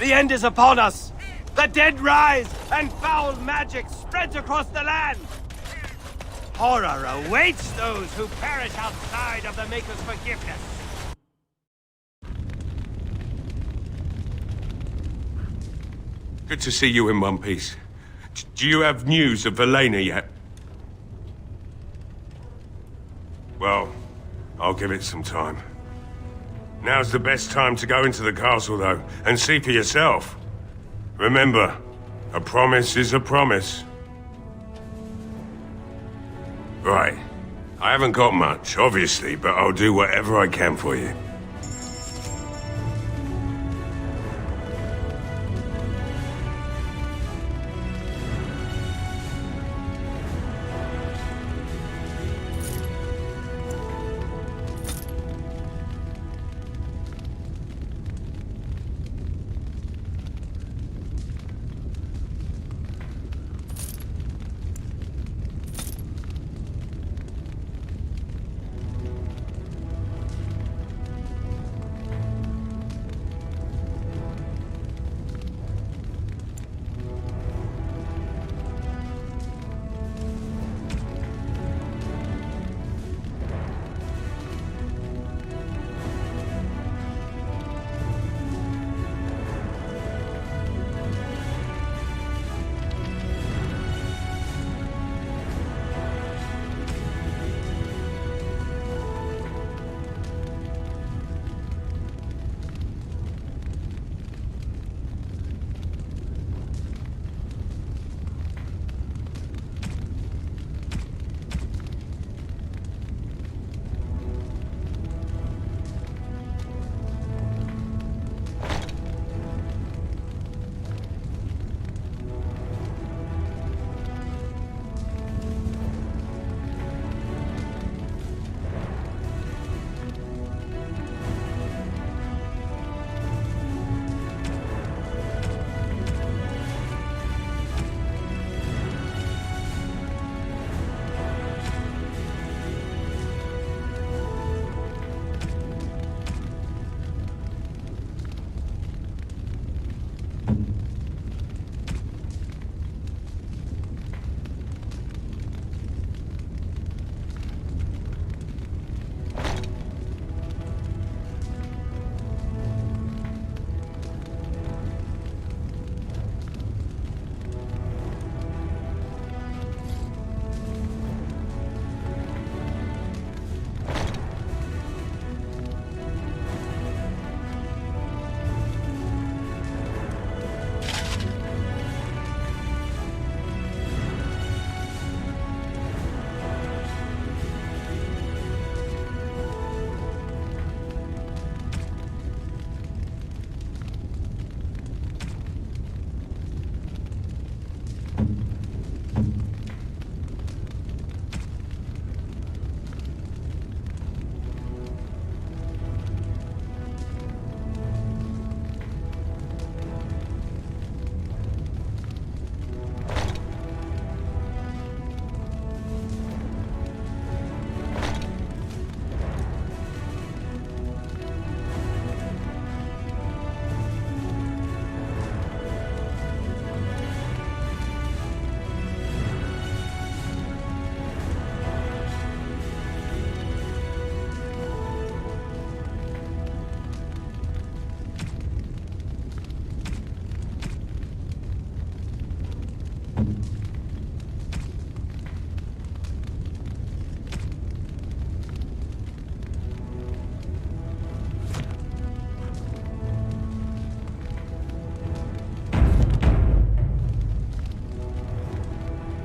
The end is upon us! The dead rise, and foul magic spreads across the land! Horror awaits those who perish outside of the Maker's forgiveness! Good to see you in one piece. Do you have news of Velena yet? Well, I'll give it some time. Now's the best time to go into the castle, though, and see for yourself. Remember, a promise is a promise. Right. I haven't got much, obviously, but I'll do whatever I can for you.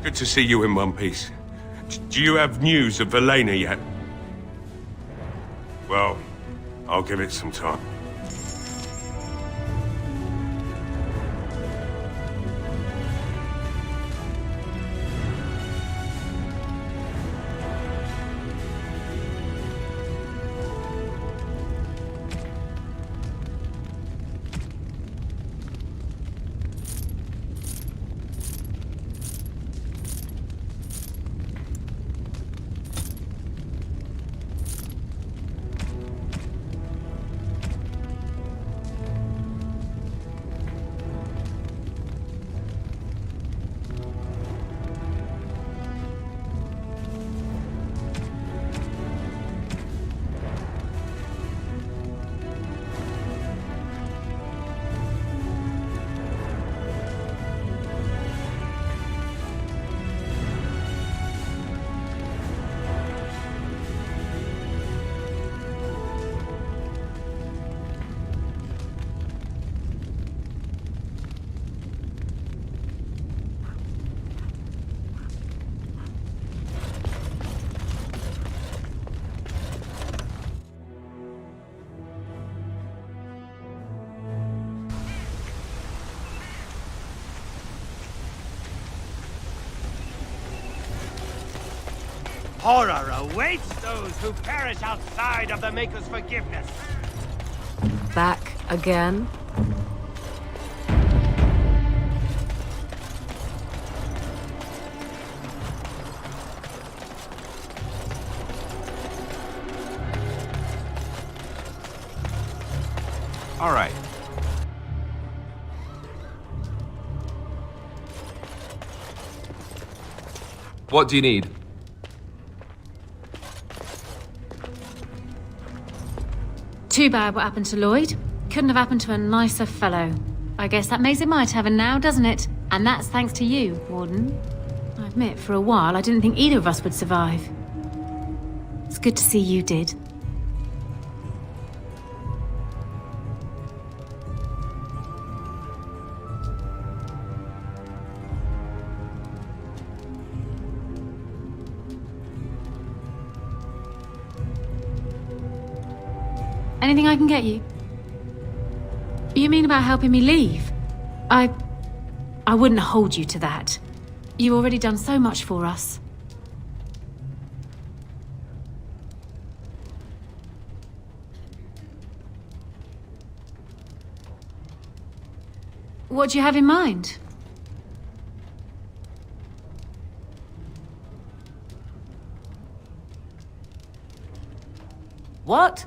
Good to see you in one piece. Do you have news of Velena yet? Well, I'll give it some time. horror awaits those who perish outside of the Maker's forgiveness. Back again? All right. What do you need? Too bad what happened to Lloyd. Couldn't have happened to a nicer fellow. I guess that makes it my tavern now, doesn't it? And that's thanks to you, Warden. I admit, for a while, I didn't think either of us would survive. It's good to see you did. Anything I can get you? You mean about helping me leave? I wouldn't hold you to that. You've already done so much for us. What do you have in mind? What?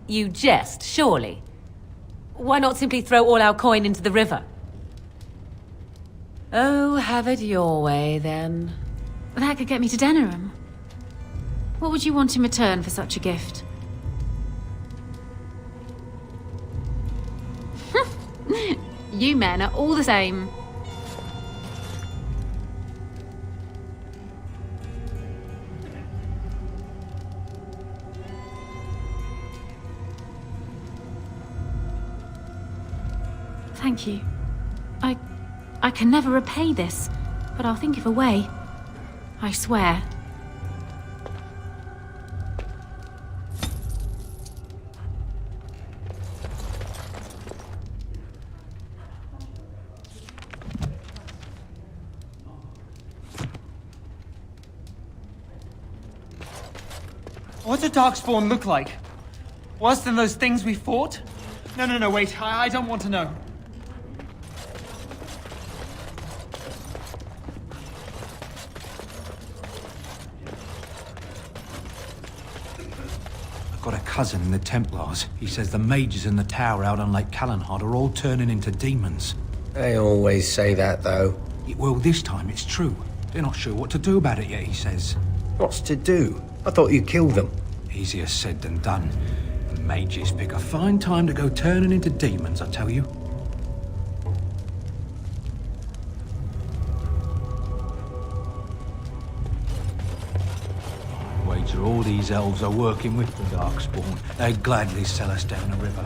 You jest, surely. Why not simply throw all our coin into the river? Oh, have it your way, then. That could get me to Denerim. What would you want in return for such a gift? You men are all the same. Thank you. I can never repay this, but I'll think of a way. I swear. What's a Darkspawn look like? Worse than those things we fought? No, wait. I don't want to know. Got a cousin in the Templars. He says the mages in the tower out on Lake Calenhad are all turning into demons. They always say that, though. Well, this time it's true. They're not sure what to do about it yet, he says. What's to do? I thought you killed them. Easier said than done. The mages pick a fine time to go turning into demons, I tell you. Wager all these elves are working with the Darkspawn. They'd gladly sell us down the river.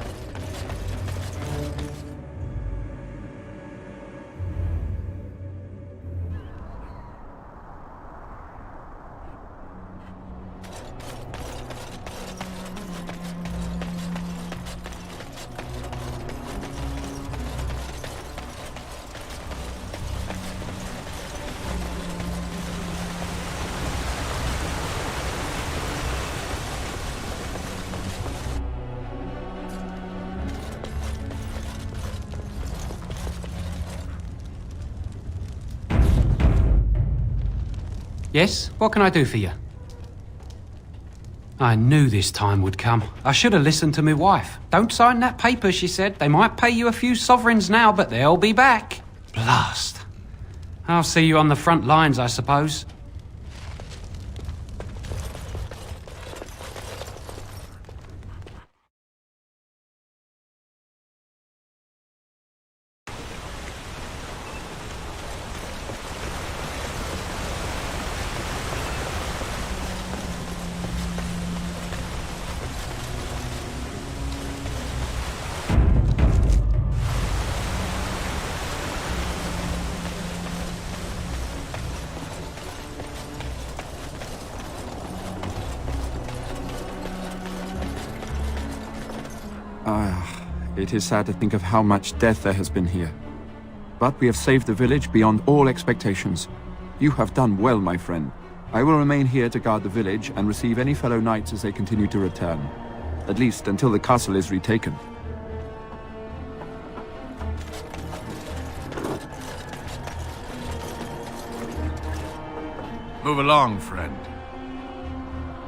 Yes? What can I do for you? I knew this time would come. I should have listened to my wife. Don't sign that paper, she said. They might pay you a few sovereigns now, but they'll be back. Blast. I'll see you on the front lines, I suppose. It is sad to think of how much death there has been here. But we have saved the village beyond all expectations. You have done well, my friend. I will remain here to guard the village and receive any fellow knights as they continue to return. At least until the castle is retaken. Move along, friend.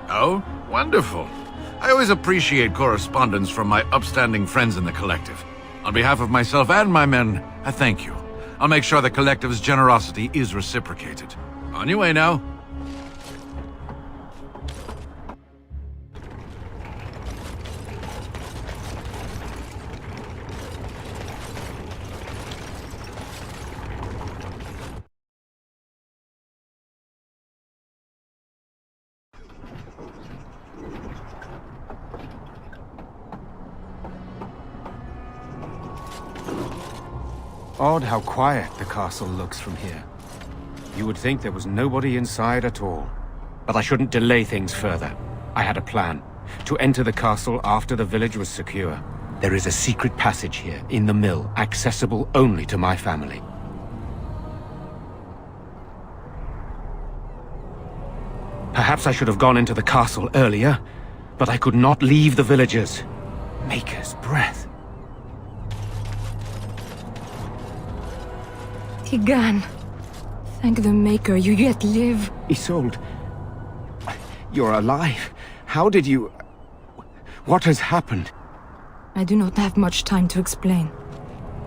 Oh, wonderful. I always appreciate correspondence from my upstanding friends in the Collective. On behalf of myself and my men, I thank you. I'll make sure the Collective's generosity is reciprocated. On your way now. Odd how quiet the castle looks from here. You would think there was nobody inside at all. But I shouldn't delay things further. I had a plan. To enter the castle after the village was secure. There is a secret passage here, in the mill, accessible only to my family. Perhaps I should have gone into the castle earlier, but I could not leave the villagers. Maker's breath. Tigan, thank the Maker you yet live. Isolde, you're alive. How did you... What has happened? I do not have much time to explain.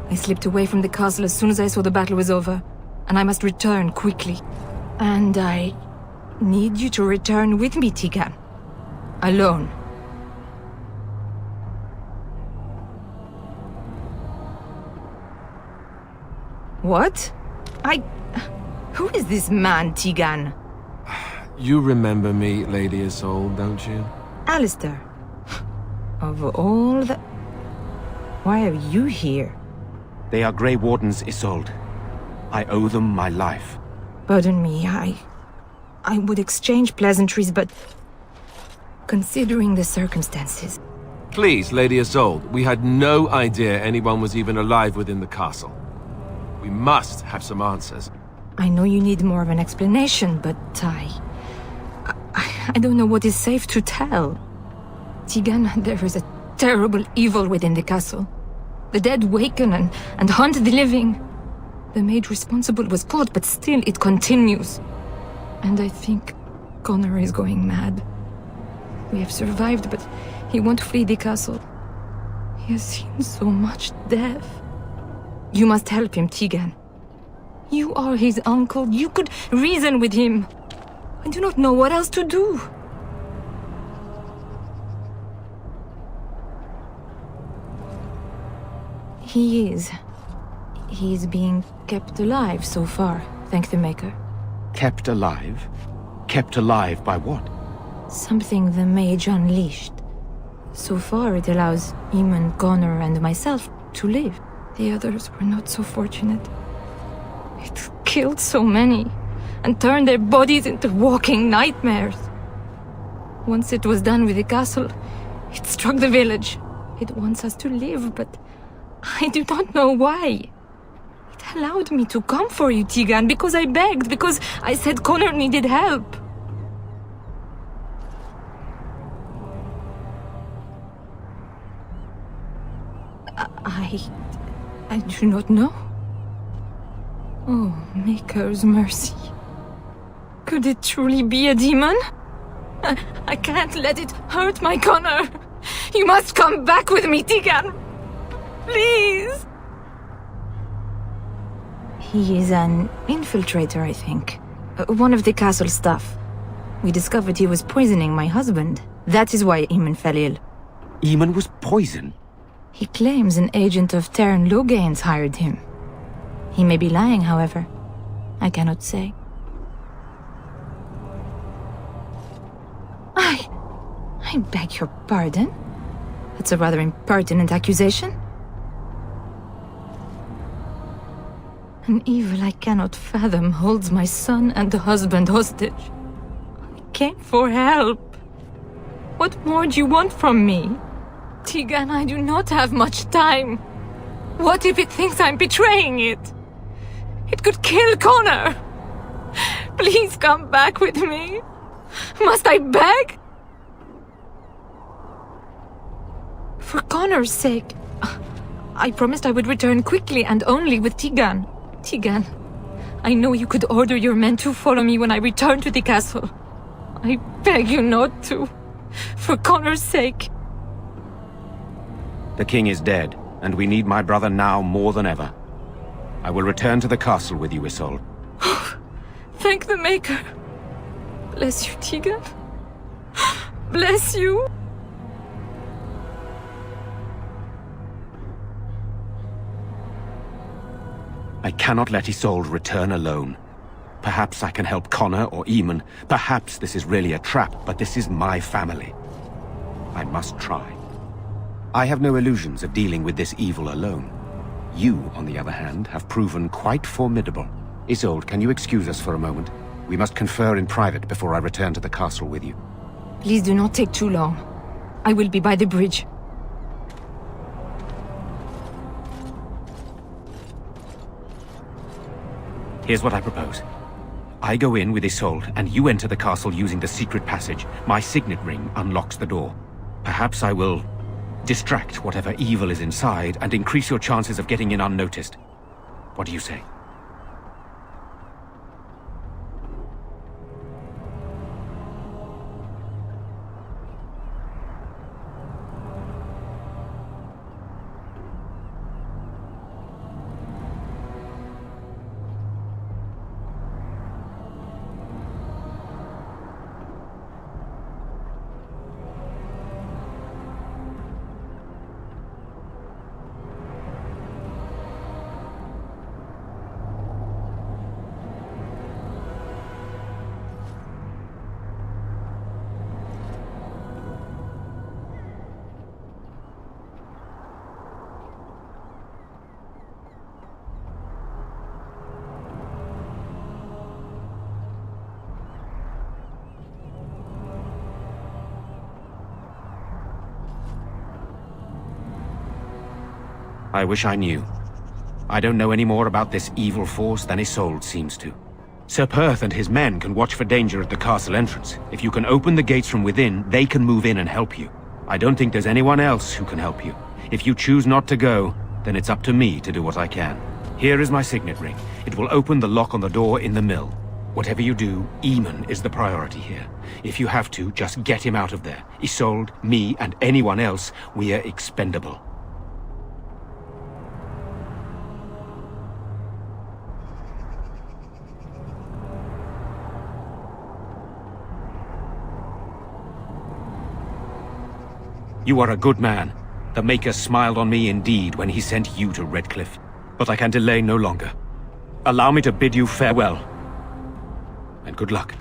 I slipped away from the castle as soon as I saw the battle was over, and I must return quickly. And I need you to return with me, Tigan. Alone. What? Who is this man, Tigan? You remember me, Lady Isolde, don't you? Alistair. Of all the... Why are you here? They are Grey Wardens, Isolde. I owe them my life. Pardon me, I would exchange pleasantries, but... Considering the circumstances... Please, Lady Isolde, we had no idea anyone was even alive within the castle. We must have some answers. I know you need more of an explanation, but I don't know what is safe to tell. Tigan, there is a terrible evil within the castle. The dead waken and haunt the living. The maid responsible was caught, but still it continues. And I think Connor is going mad. We have survived, but he won't flee the castle. He has seen so much death. You must help him, Tigan. You are his uncle. You could reason with him. I do not know what else to do. He is being kept alive so far, thank the Maker. Kept alive? Kept alive by what? Something the mage unleashed. So far it allows Eamon, Connor and myself to live. The others were not so fortunate. It killed so many, and turned their bodies into walking nightmares. Once it was done with the castle, it struck the village. It wants us to live, but I do not know why. It allowed me to come for you, Tigan, because I begged, because I said Connor needed help. I do not know. Oh, Maker's mercy. Could it truly be a demon? I can't let it hurt my Connor. You must come back with me, Tigan. Please. He is an infiltrator, I think. One of the castle staff. We discovered he was poisoning my husband. That is why Eamon fell ill. Eamon was poisoned? He claims an agent of Teyrn Logains hired him. He may be lying, however. I cannot say. I beg your pardon? That's a rather impertinent accusation. An evil I cannot fathom holds my son and the husband hostage. I came for help. What more do you want from me? Tigan, I do not have much time. What if it thinks I'm betraying it? It could kill Connor. Please come back with me. Must I beg? For Connor's sake. I promised I would return quickly and only with Tigan. Tigan, I know you could order your men to follow me when I return to the castle. I beg you not to. For Connor's sake. The king is dead, and we need my brother now more than ever. I will return to the castle with you, Isolde. Thank the Maker. Bless you, Tigan. Bless you. I cannot let Isolde return alone. Perhaps I can help Connor or Eamon. Perhaps this is really a trap, but this is my family. I must try. I have no illusions of dealing with this evil alone. You, on the other hand, have proven quite formidable. Isolde, can you excuse us for a moment? We must confer in private before I return to the castle with you. Please do not take too long. I will be by the bridge. Here's what I propose. I go in with Isolde, and you enter the castle using the secret passage. My signet ring unlocks the door. Perhaps I will distract whatever evil is inside and increase your chances of getting in unnoticed. What do you say? I wish I knew. I don't know any more about this evil force than Isolde seems to. Sir Perth and his men can watch for danger at the castle entrance. If you can open the gates from within, they can move in and help you. I don't think there's anyone else who can help you. If you choose not to go, then it's up to me to do what I can. Here is my signet ring. It will open the lock on the door in the mill. Whatever you do, Eamon is the priority here. If you have to, just get him out of there. Isolde, me, and anyone else, we are expendable. You are a good man. The Maker smiled on me indeed when he sent you to Redcliffe. But I can delay no longer. Allow me to bid you farewell. And good luck.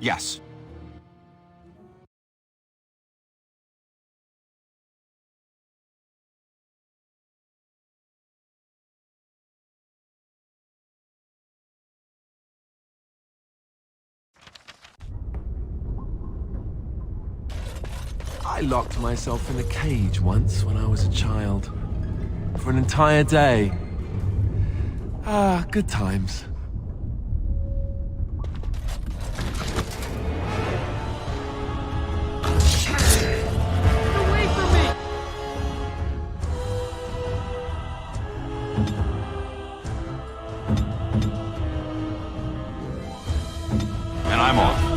Yes. I locked myself in a cage once when I was a child. For an entire day. Ah, good times. And I'm off.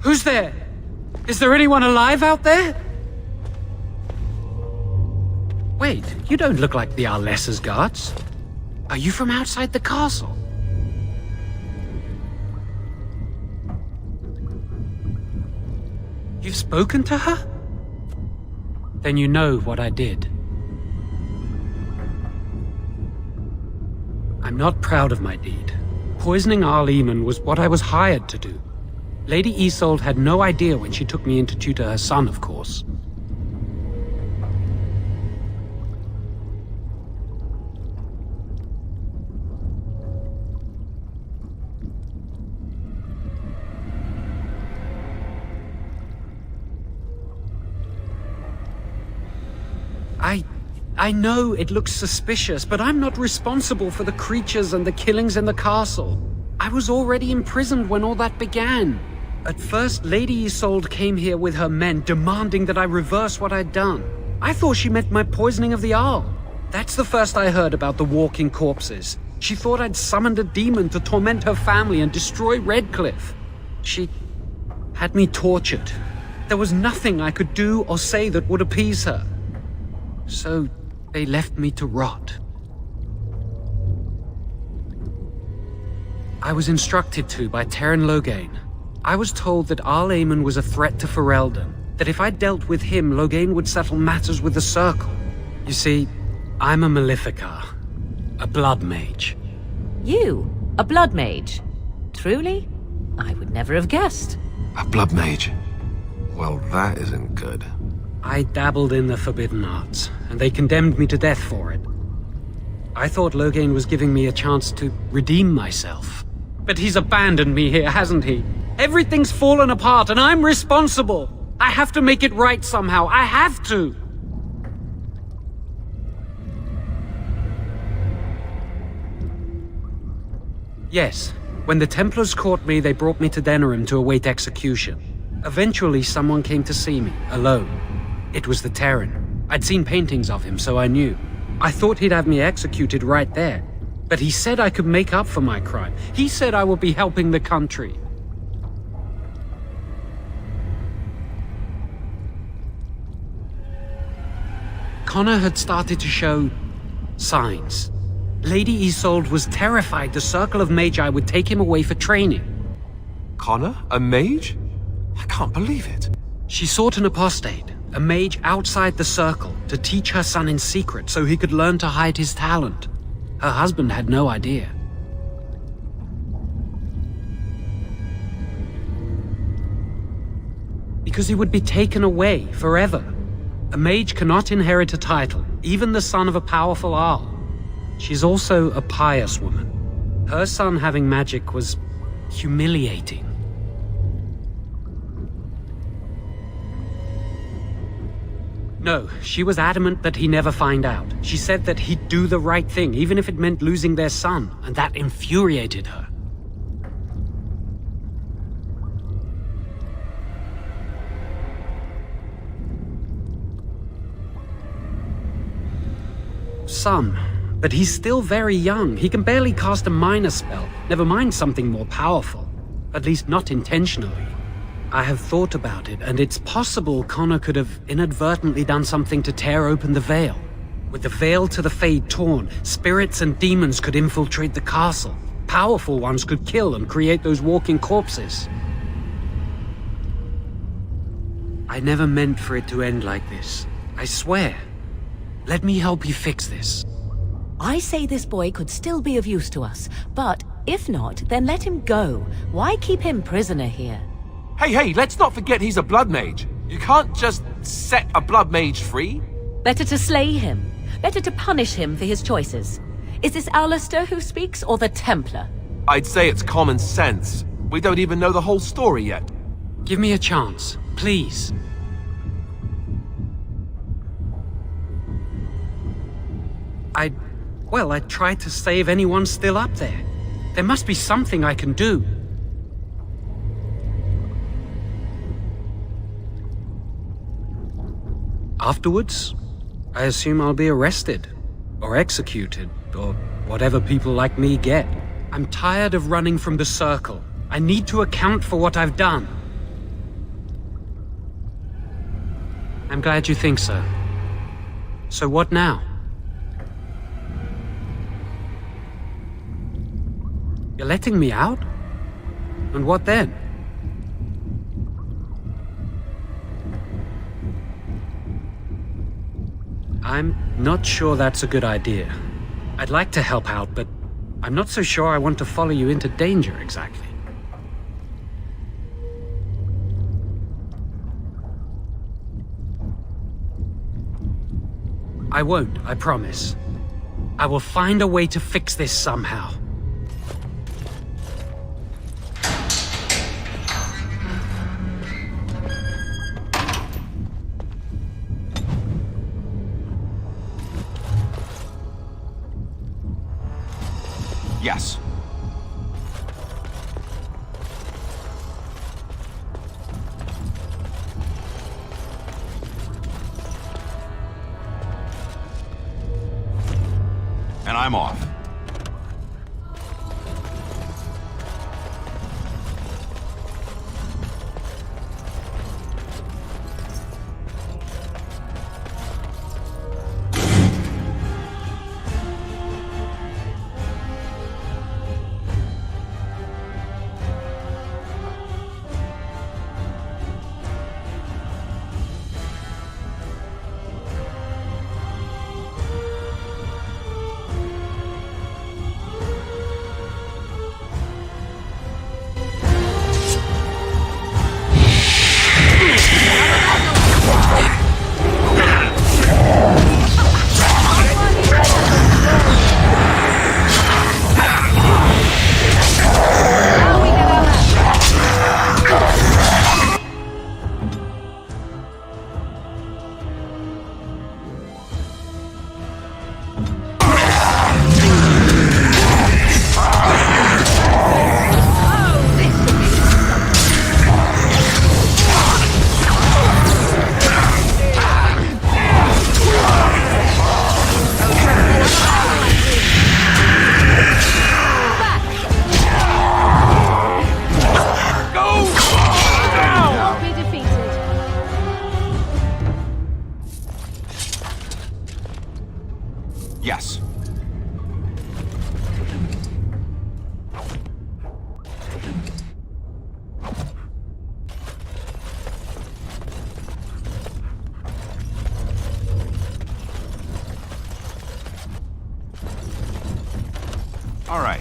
Who's there? Is there anyone alive out there? Wait, you don't look like the Arlessa's guards. Are you from outside the castle? You've spoken to her? Then you know what I did. I'm not proud of my deed. Poisoning Arl Eamon was what I was hired to do. Lady Isolde had no idea when she took me in to tutor her son, of course. I know it looks suspicious, but I'm not responsible for the creatures and the killings in the castle. I was already imprisoned when all that began. At first, Lady Isolde came here with her men, demanding that I reverse what I'd done. I thought she meant my poisoning of the Arl. That's the first I heard about the walking corpses. She thought I'd summoned a demon to torment her family and destroy Redcliffe. She had me tortured. There was nothing I could do or say that would appease her. So they left me to rot. I was instructed to by Teyrn Loghain. I was told that Arl Eamon was a threat to Ferelden, that if I dealt with him, Loghain would settle matters with the Circle. You see, I'm a Maleficar, a blood mage. You? A blood mage? Truly? I would never have guessed. A blood mage? Well, that isn't good. I dabbled in the forbidden arts, and they condemned me to death for it. I thought Loghain was giving me a chance to redeem myself. But he's abandoned me here, hasn't he? Everything's fallen apart, and I'm responsible! I have to make it right somehow. I have to! Yes, when the Templars caught me, they brought me to Denerim to await execution. Eventually, someone came to see me, alone. It was the Terran. I'd seen paintings of him, so I knew. I thought he'd have me executed right there. But he said I could make up for my crime. He said I would be helping the country. Connor had started to show signs. Lady Isolde was terrified the Circle of Magi would take him away for training. Connor? A mage? I can't believe it. She sought an apostate, a mage outside the Circle, to teach her son in secret so he could learn to hide his talent. Her husband had no idea. Because he would be taken away forever. A mage cannot inherit a title, even the son of a powerful Arl. She's also a pious woman. Her son having magic was humiliating. No, she was adamant that he never find out. She said that he'd do the right thing, even if it meant losing their son, and that infuriated her. Some, but he's still very young. He can barely cast a minor spell, never mind something more powerful. At least not intentionally. I have thought about it, and it's possible Connor could have inadvertently done something to tear open the veil. With the veil to the Fade torn, spirits and demons could infiltrate the castle. Powerful ones could kill and create those walking corpses. I never meant for it to end like this. I swear. Let me help you fix this. I say this boy could still be of use to us, but if not, then let him go. Why keep him prisoner here? Hey, let's not forget he's a blood mage. You can't just set a blood mage free. Better to slay him. Better to punish him for his choices. Is this Alistair who speaks, or the Templar? I'd say it's common sense. We don't even know the whole story yet. Give me a chance, please. I tried to save anyone still up there. There must be something I can do. Afterwards, I assume I'll be arrested, or executed, or whatever people like me get. I'm tired of running from the Circle. I need to account for what I've done. I'm glad you think so. So what now? You're letting me out? And what then? I'm not sure that's a good idea. I'd like to help out, but I'm not so sure I want to follow you into danger exactly. I won't, I promise. I will find a way to fix this somehow. Yes. And I'm off. Yes. All right.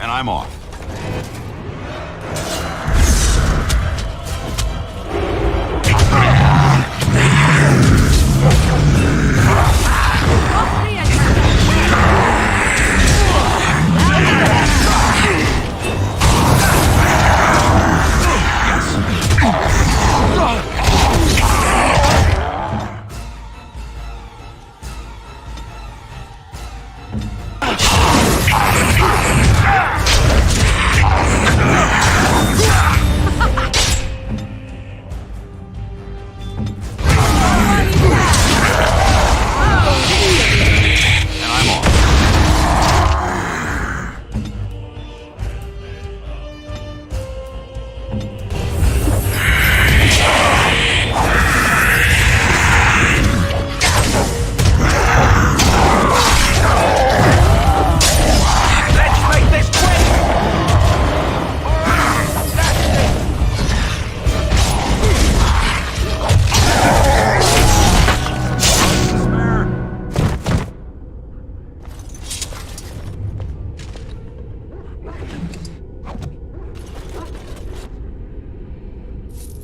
and I'm off.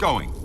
Going.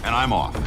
And I'm off.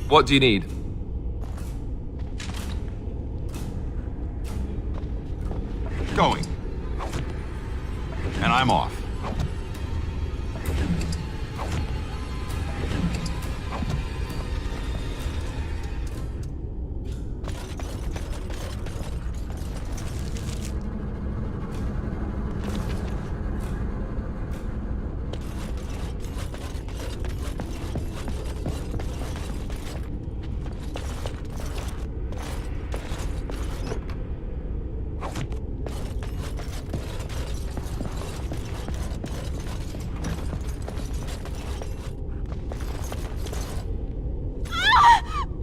What do you need? Going. And I'm off.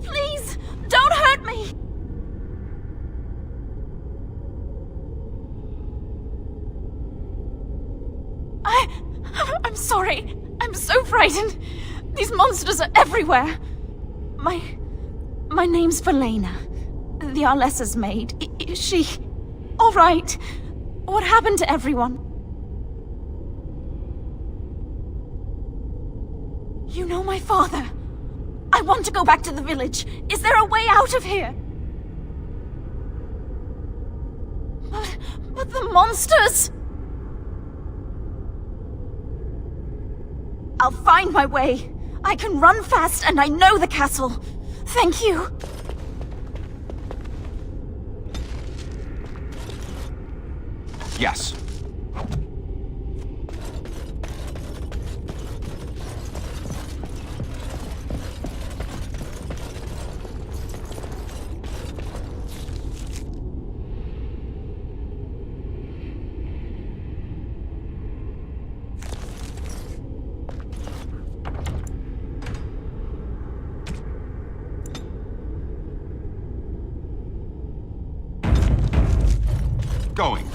Please, don't hurt me! I'm sorry. I'm so frightened. These monsters are everywhere. My name's Valena. The Arlessa's maid. Is she all right? What happened to everyone? You know my father. I want to go back to the village. Is there a way out of here? But the monsters! I'll find my way. I can run fast and I know the castle. Thank you. Yes. Going.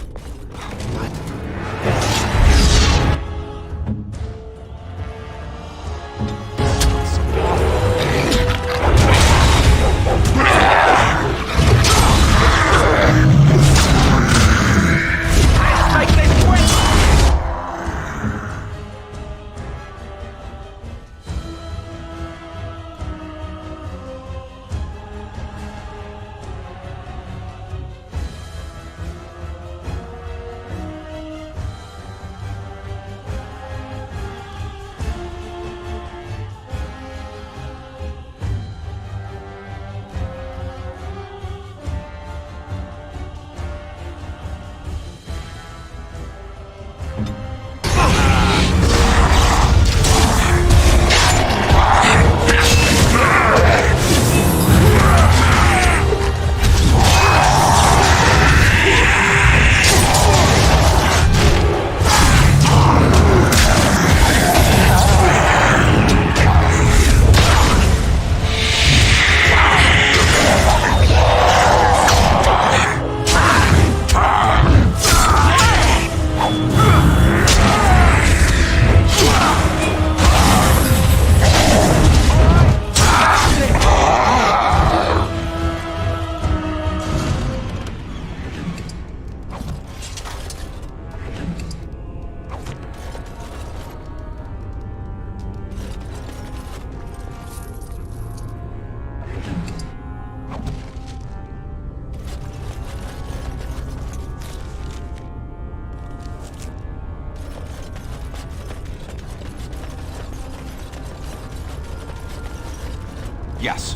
Yes.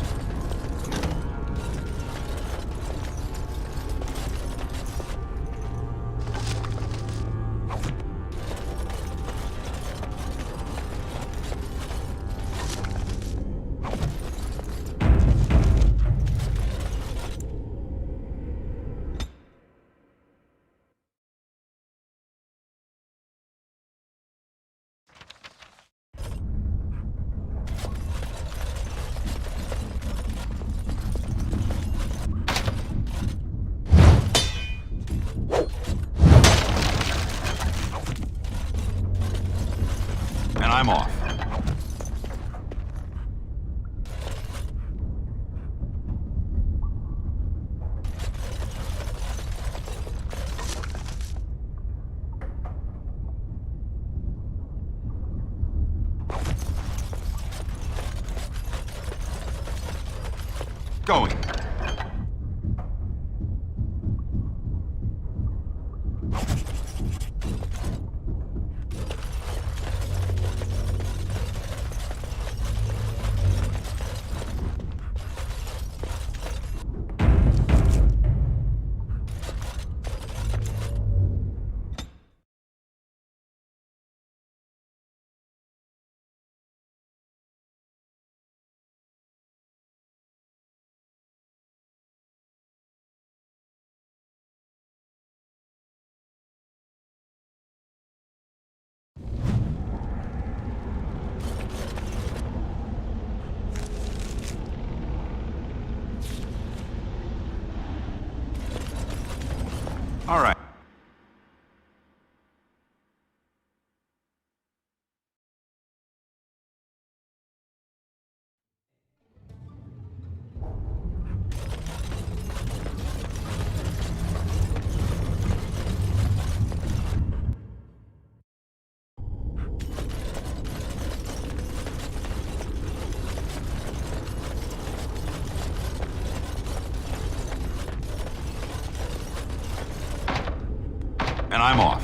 And I'm off. Going. All right. And I'm off.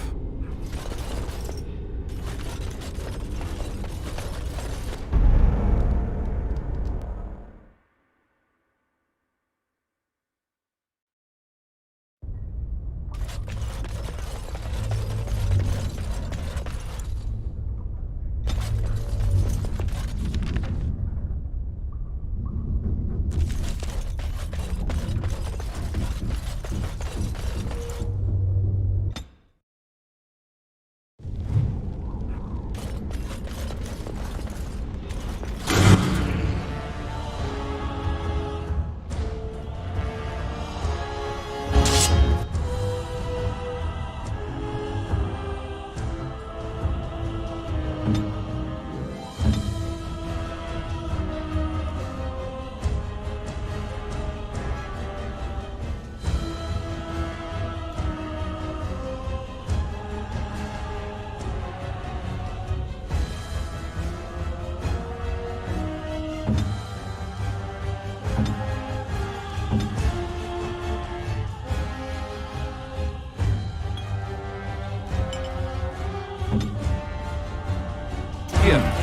Here.